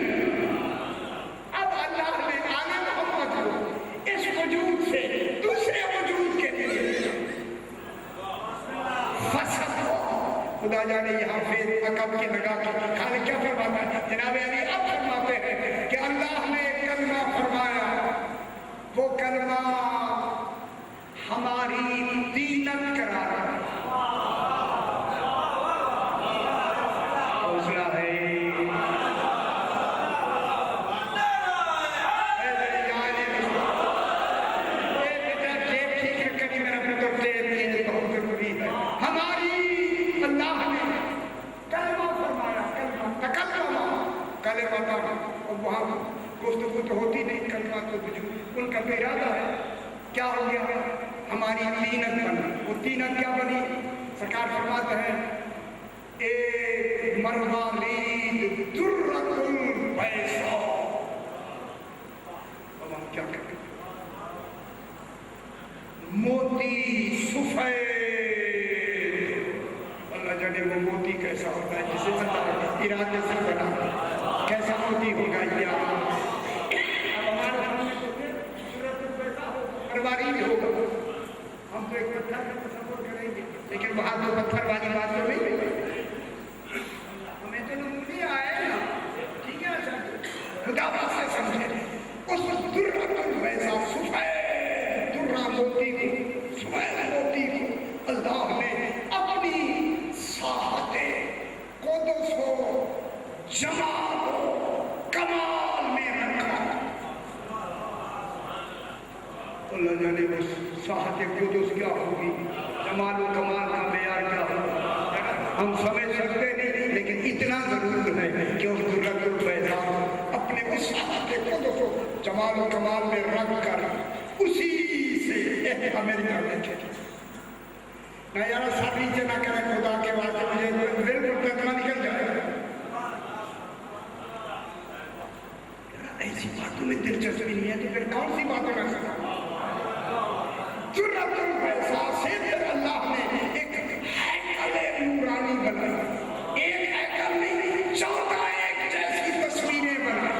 अब अल्लाह ने आले मोहम्मद को इस वजूद से दूसरे वजूद के लिए फसद हो, खुदा जाने यहाँ फिर अक़ब की लगा के खाली क्या फरमाता है जनाब अली? अब फरमाते हैं कि अल्लाह ने कलमा फरमाया, वो कलमा हमारी दीनत करार हौसला है। हमारी अल्लाह ने कलमा फरमाया, कलमा कलमा, और वहाँ गुफ्तगू तो होती नहीं, कलमा तो उनका तो इरादा है। क्या हो गया? हमारी तीनत बनी। वो तीनत क्या बनी? सरकार फरमाते हैं एक मरवालीद दुर्रतुल बैसा। अब हम क्या करें? मोती सफेद। अल्लाह जाने वो मोती कैसा होता है, जिसे सदा इरादे से बना, कैसा मोती होगा या परवारी भी होगा। हम तो एक पत्थर का तसव्वुर करेंगे, लेकिन वहां तो पत्थर वाली बात तो नहीं, हमें तो नमूने आए ना, ठीक है ना, खुदा से समझे उस दुर्रतुल वैसा सफेद दुर्रा मोती को, सफेद मोती को अल्लाह ने अपनी साहते क़ुद्स जमाल कमाल में रखा। अल्लाह जाने वो साहते क़ुद्स क्या होगी, जमाल कमाल का मेयार क्या होगा, हम समझ सकते नहीं, लेकिन इतना जरूर है कि उस दुर्रतुल वैसा अपने उस साहते क़ुद्स को जमाल कमाल में रख कर उसी से अमेरिका में ना यार सब नीचे ना करें खुदा के वास्ते, मुझे बिल्कुल तकमा निकल जाएगा। ऐसी बातों में दिलचस्पी नहीं है तो फिर कौन सी बातों में सका? दुर्रतुल वैसा से अल्लाह ने एक हैकल नूरानी बनाई, एक हैकल नहीं 14 एक जैसी तस्वीरें बनाई।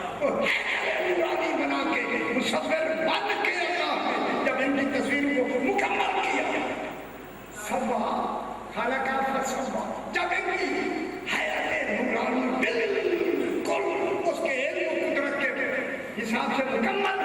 نورانی بنا کے مصور بن کے اللہ نے جب ان کی تصویر کو مکمل کیا سوا خالقہ فسوا جب ان کی حیات نورانی بالکل اس کے علم و قدرت کے حساب سے مکمل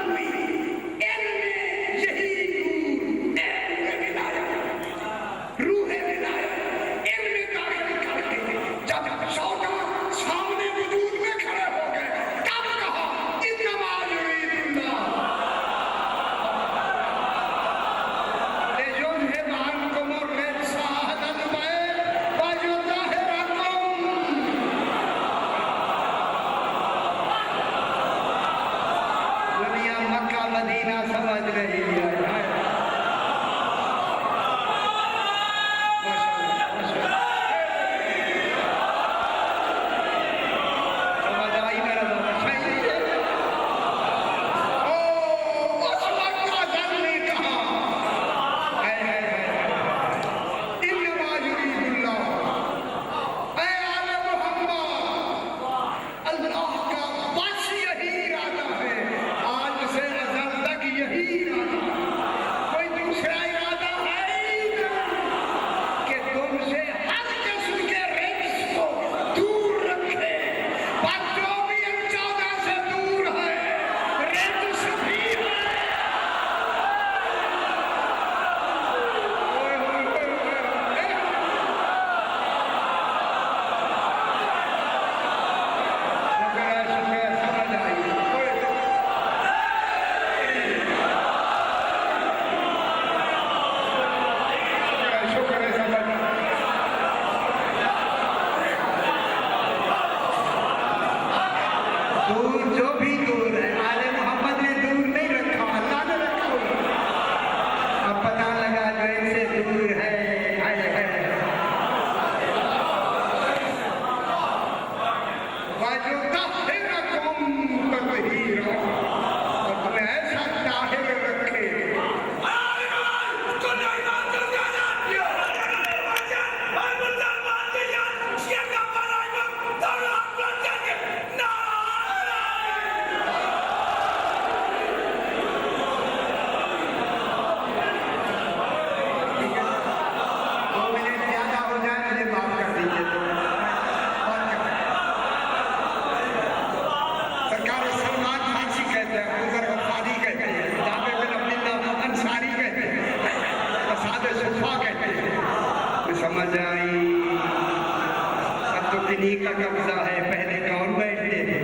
ہوئی کا قبضہ ہے پہلے کون بیٹھتے تھے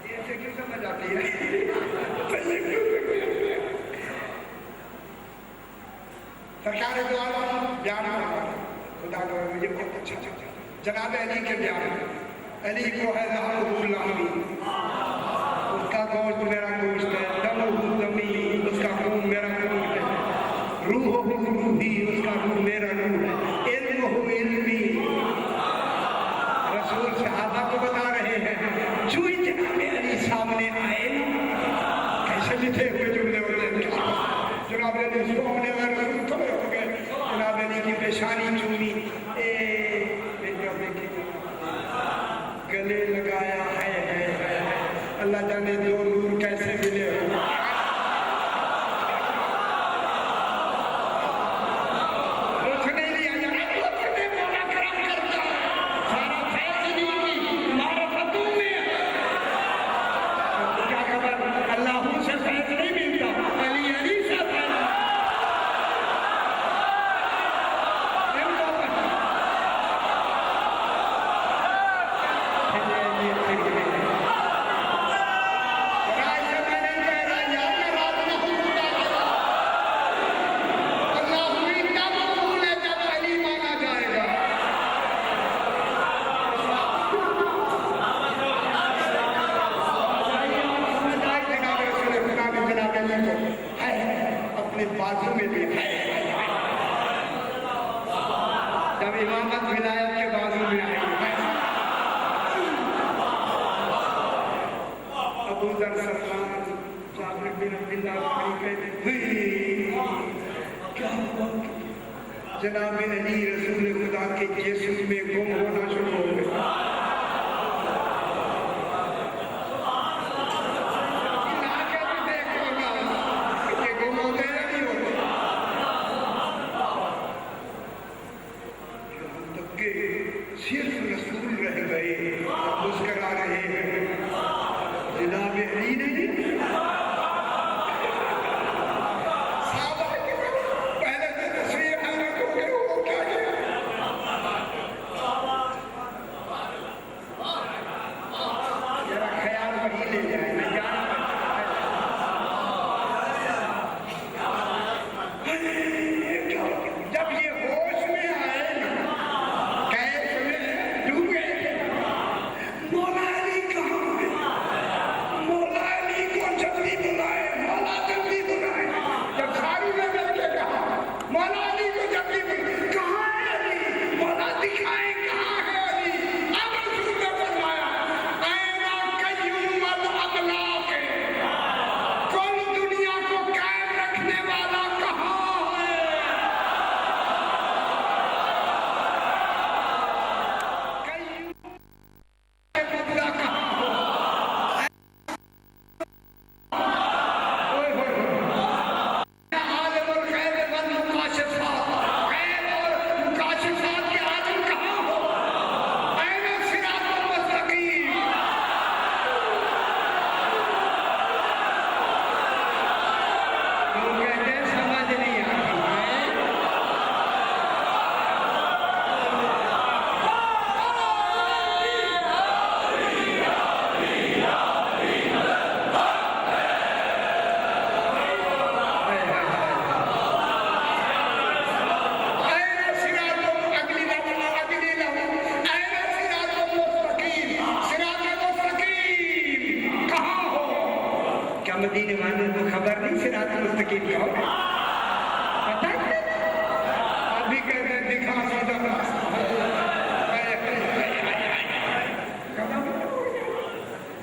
ایسے کیوں سمجھ آتی ہے سرکار دو عالم بیان خدا کا مجھے بہت اچھا جناب علی کے بیان علی کو ہے ظہر اللہ اس کا گوشت میرا گوشت ہے دم دمی اس کا خون میرا خون ہے روح روحی اس کا روح میرا روح ہے علم ہو علمی رسول صحابہ کو بتا رہے ہیں جو جناب علی سامنے آئے کیسے لکھے ہوئے جملے ہوتے ہیں جناب علی اس کو اپنے رسول کھڑے ہو گئے جناب علی کی پیشانی چومی گلے لگایا ہے اللہ جانے دو نور کیسے ملے ہو اپنے بازو میں بھی ہے جب امامت ولایت کے بازو میں آئی ابو ذر سلمان جابر بن عبداللہ کہتے ہیں کیا ہوا जनाब अली रसूल खुदा के यीशु में गुम होना शुरू हो गए। गुम हो गए या नहीं होते? यहाँ तक के सिर्फ रसूल रह गए, मुस्करा रहे हैं। जनाब अली ने मदीने वालों को खबर नहीं सिरात मुस्तकीम का होगा, पता है? अभी कहते हैं दिखा सीधा रास्ता।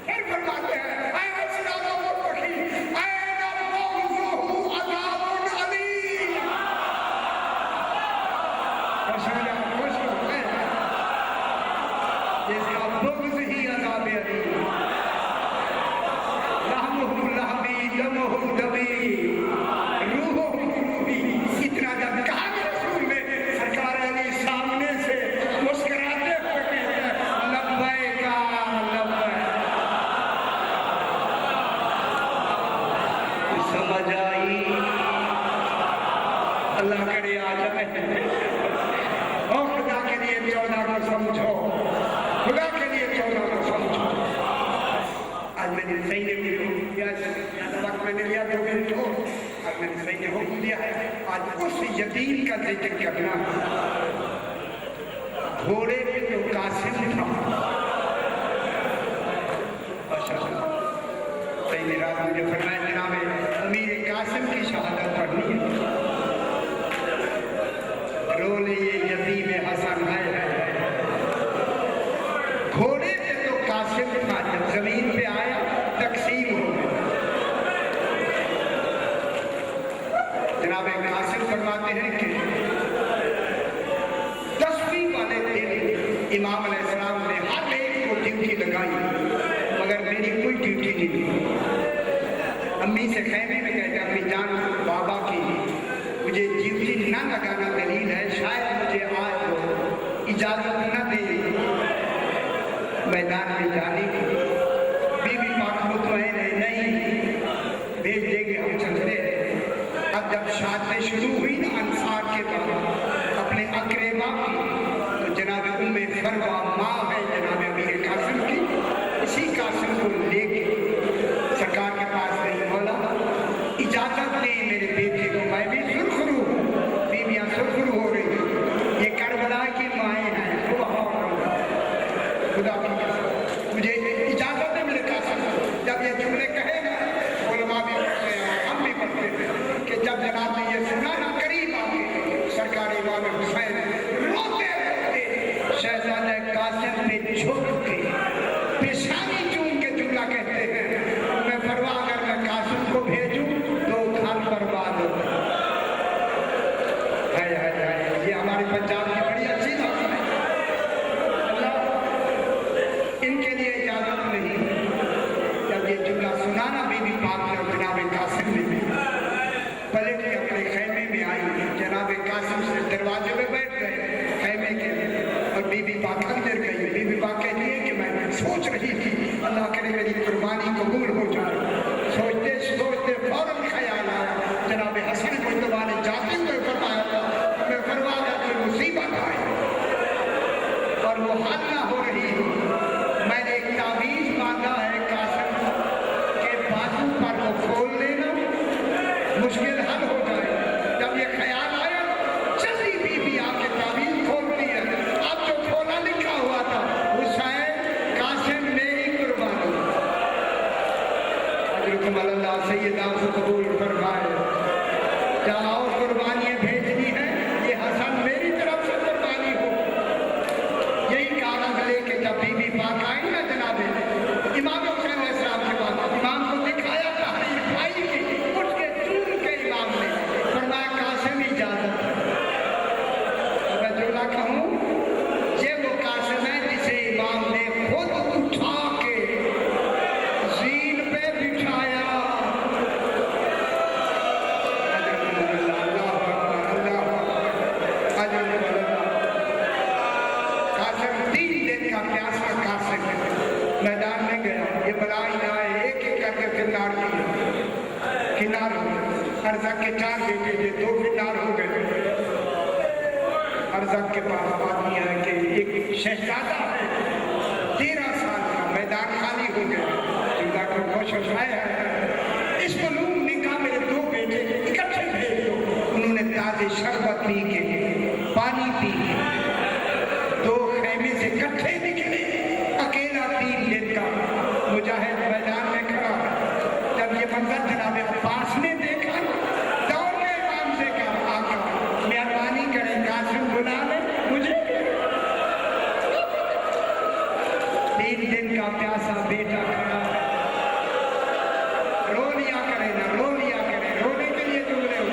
फिर फरमाते हैं ऐना सिरातुल मुस्तकीम, ऐना बुग़्ज़ुहु अज़ाबुन अलीम। जिसका बुग़्ज़ ही अज़ाब अलीम, इतना जब कहा रसूल ने, सरकार अली सामने से मुस्कुराते हुए कहते हैं लब्बैक लब्बैक। समझ आई? अल्लाह करे आ जाए। और खुदा के लिए 14 को समझो, खुदा के लिए 14 को समझो। आज मैंने सही ने वक्त मैंने लिया 2 मिनट हो, आज मैंने सही ने हुक्म दिया है आज उस यतीम का जिक्र करना। घोड़े पे तो कासिम था, सही ने रात मुझे फरमाया जनाब अमीर कासिम की शहादत पढ़नी है। रोले ये यतीम हसन है। घोड़े पे तो कासिम था, जब जमीन पे आया तकसीम हो गया। जनाब कासिम फरमाते हैं कि 10वीं वाले दिन इमाम अलैहिस्सलाम ने हर एक को ड्यूटी लगाई, मगर मेरी कोई ड्यूटी नहीं दी। अम्मी से खैमे में कहते अम्मी जान बाबा की मुझे ड्यूटी न लगाना दलील है, शायद मुझे आज वो इजाजत न दे मैदान में जाने की। बीवी पाक मुतमईन है, नहीं भेज देंगे हम चलते हैं। अब जब शादी शुरू हुई ना अंसार के बाद अपने अकरेबा की, तो जनाब उम्मे फरवा माँ है जनाब अमीर कासिम की, इसी कासिम को लेके सरकार के पास गई। बोला इजाजत दे मेरे बेटे को, मैं भी सुरखरू हूँ, बीवियाँ सुरखरू हो रही, ये करबला की माएँ हैं, खुदा की मुझे इजाजत है मेरे कासिम। जब ये जुमले कहे ना, उलमा भी पढ़ते हैं, हम भी पढ़ते हैं कि जब जनाब ने ये सुना ना, करीब आके सरकार इमाम हुसैन रोते रोते शहजादा कासिम पे झुक के पेशानी चूम के जुमला कहते हैं, मैं परवाह अगर मैं कासिम को भेजूं तो घर बर्बाद हो। ये पाक अंदर गई। बीबी पाक कहती है कि मैं सोच रही थी अल्लाह करे मेरी कुर्बानी कबूल हो जाए। सोचते सोचते फौरन ख्याल आया जनाब हसन मुस्तफा ने जाते हुए फरमाया था मैं फरमाया कोई मुसीबत आए और वो हल ना हो रही हो, मैंने एक तावीज़ मांगा है कासिम के बाजू पर वो खोल लेना, मुश्किल हल हो जाए। जब ये ख्याल आया जल्दी बीबी आके तावीज़ खोलती है। अब जो खोला लिखा हुआ था हुसैन कासिम मेरी कुर्बानी। अजरुकुम अल्लाह सैयदा को कबूल फरमाए। जहाँ और कुर्बानियाँ भेजनी है ये हसन मेरी तरफ से कुर्बानी हो। यही कागज लेके जब बीबी पाक आई ना जनाब इमाम हुसैन अलैहिस्सलाम के पास, इमाम को दिखाया तहरीर पाई की, उठ के चूम के इमाम ने फरमाया कासिम इजाजत है। मैं जो ना कहूँ ये वो कासिम है जिसे इमाम ने खुद उठा के ज़ीन पे बिठाया। मैदान में गया, ये बलाई आए एक एक करके फिरनार किए, किनार हो गए। अरज़क के 4 बेटे थे, 2 फिरनार हो गए। अरज़क के पास आदमी है कि एक शहजादा है 13 साल का, मैदान खाली हो गया। जिनका कोई कोशिश है इस मलूम ने कहा मेरे 2 बेटे इकट्ठे भेज दो। उन्होंने ताज़े शरबत पी के पानी पी के 2 खेमे से इकट्ठे निकले। अकेला 3 दिन का मुजाहिद मैदान में खड़ा। जब ये मंजर जनाब अब्बास ने देखा दौड़ के इमाम से कहा आका मेहरबानी करें कासिम बुला ले मुझे। 3 दिन का प्यासा बेटा खड़ा है। रो लिया करे ना रो लिया करे, रोने के लिए जुमले हो।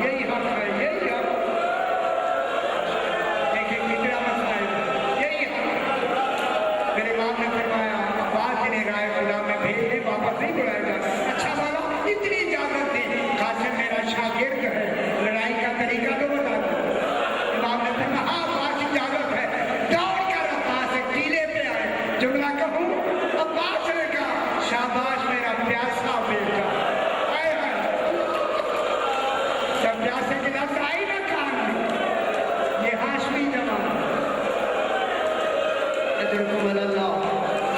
यही हक है, यही हक। देखिए कितना मसला है, यही हक। मेरे बाप ने फरमाया अब्बास ने राय खुदा में भेज दे, वापस नहीं बुलाया जाता। अच्छा बोला इतनी इजाजत दी, कासिम मेरा शागिर्द है, लड़ाई का तरीका तो बता दो। इमाम ने फरमाया हाँ अब्बास इजाजत है। दौड़ कर अब्बास एक टीले पे आए। जुमला कहूँ अब्बास ने कहा शाबाश मेरा प्यासा बेटा। आए हाय जब प्यासे की लफ्ज़ आई ना कान में, ये हाशमी जवान अजरुकुम अल्लाह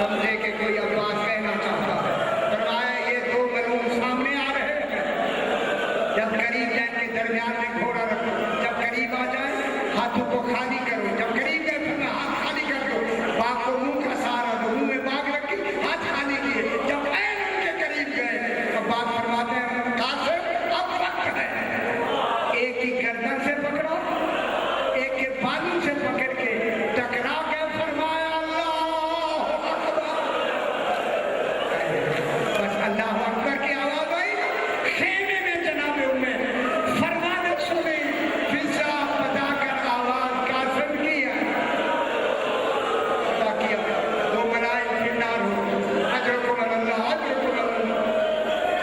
समझे कि कोई अब्बास कहना चाहता है। फरमाया ये 2 मलूम सामने आ रहे हैं। जब करीब जाए के दरमियान में घोड़ा रखो, जब करीब आ जाए हाथों को खाली करो। जब करीब गए फिर हाथ खाली कर दो। बाघ को मुंह का सहारा दो, मुंह में बाघ रखी हाथ खाली किए। जब ऐन उनके करीब गए तो बाघ फरमाते हैं कासिम अब वक्त है। एक की गर्दन से पकड़ा, एक के बाजू से पकड़ के टकरा के फरमाया अल्लाह अकबर। बस अल्लाह अकबर की आवाज आई खेमे में जनाब उम्मे फरमान सुनी फिजा बता कर आवाज कासिम की है। अदा किया 2 मलाइक फिरनार हो। अजरुकुम अल्लाह अजरुकुम अल्लाह।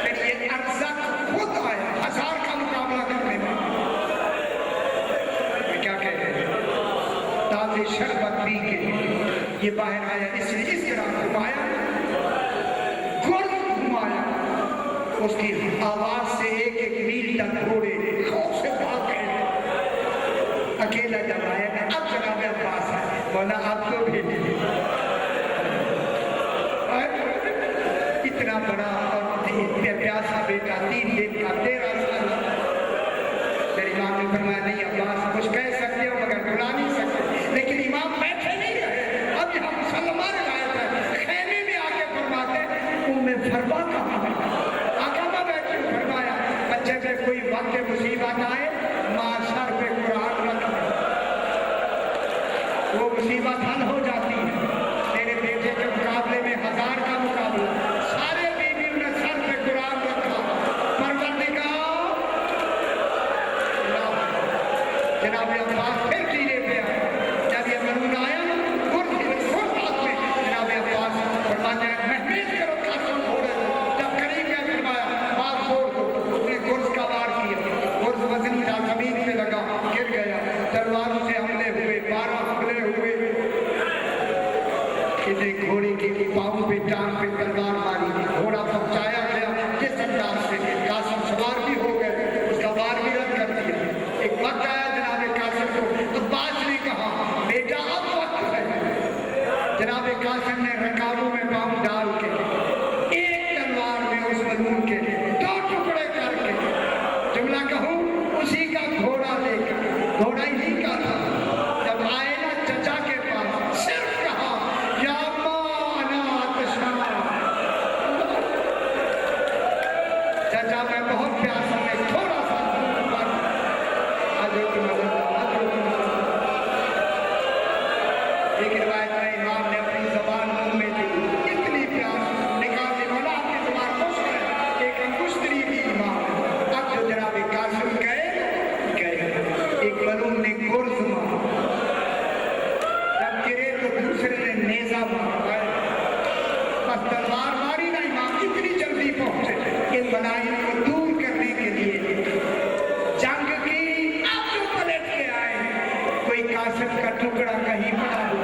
फिर ये अरज़क खुद आया 1000 का मुकाबला करने में। क्या कहते हैं ताज़े शरबत पी के ये बाहर आया। इसने इस तरह घुमाया, घुड़ घुमाया। उसकी आवाज से एक एक मील तक घोड़े खौफ से भाग गए। अकेला जब आया अब जनाब अब्बास है बोला आपको भी इतना बड़ा और प्यासा बेटा 3 दिन का 13 साल। मेरे इमाम ने फरमाया नहीं अब्बास कुछ कह सकते हो मगर बुला नहीं सकते। लेकिन इमाम बैठे नहीं रहे। अब यहाँ मुसलमान आए थे खेमे में आके फरमाते उम्मे फरमा कहाँ आका मैं बैठे फरमाया बच्चे पे कोई वक्त मुसीबत आए माँ सर पे कुरान रख वो मुसीबत हल हो जाती है। मेरे बेटे के मुकाबले में 1000 का मुकाबला सारे बीवियों ने सर पे कुरान रखा। परवरदिगार जनाब अब्बास फिर टीले पे आए। जब ये मलून आया हाथ में जनाब अब्बास फरमाते हैं महमेद करो कासिम घोड़े को। जब करीब गया फरमाया बात छोड़ दो। उसने गुर्ज का वार किया, गुर्ज वजनी था जमीन पे लगा गिर गया। तलवारों से हमले के पाँव पे टांग पे तलवार मारी, घोड़ा पहुंचाया गया जिस अंदाज से कासिम सवार भी हो गए, उसका वार भी रद्द कर दिया। एक वक्त आया जनाब कासिम को अब्बास ने कहा बेटा अब वक्त है। जनाब कासिम ने रकाबों में पाँव डाल के एक तलवार में उस मजलूम के 2 टुकड़े करके, जुमला कहूँ उसी का घोड़ा लेकर, घोड़ा इसी का था, जब आए ना चचा के पास सिर्फ कहा या चाचा मैं बहुत प्यास में थोड़ा सा एक रिवायत में इमाम ने अपनी जबान मुंह में दी, इतनी प्यास निकाल दी, बोला आपकी जबान खुश है, एक अंगुष्ठरी दी इमाम। अब जो जनाब कासिम गए, एक मलूम ने गुर्ज मारा, जब गिरे तो दूसरे ने नेजा मारा, बस तलवार मारी ना इमाम, इतनी जल्दी पहुंचे इन बनाइयों को दूर करने के लिए जंग की। अब जो पलट के आए कोई कासिम का टुकड़ा कहीं पड़ा हुआ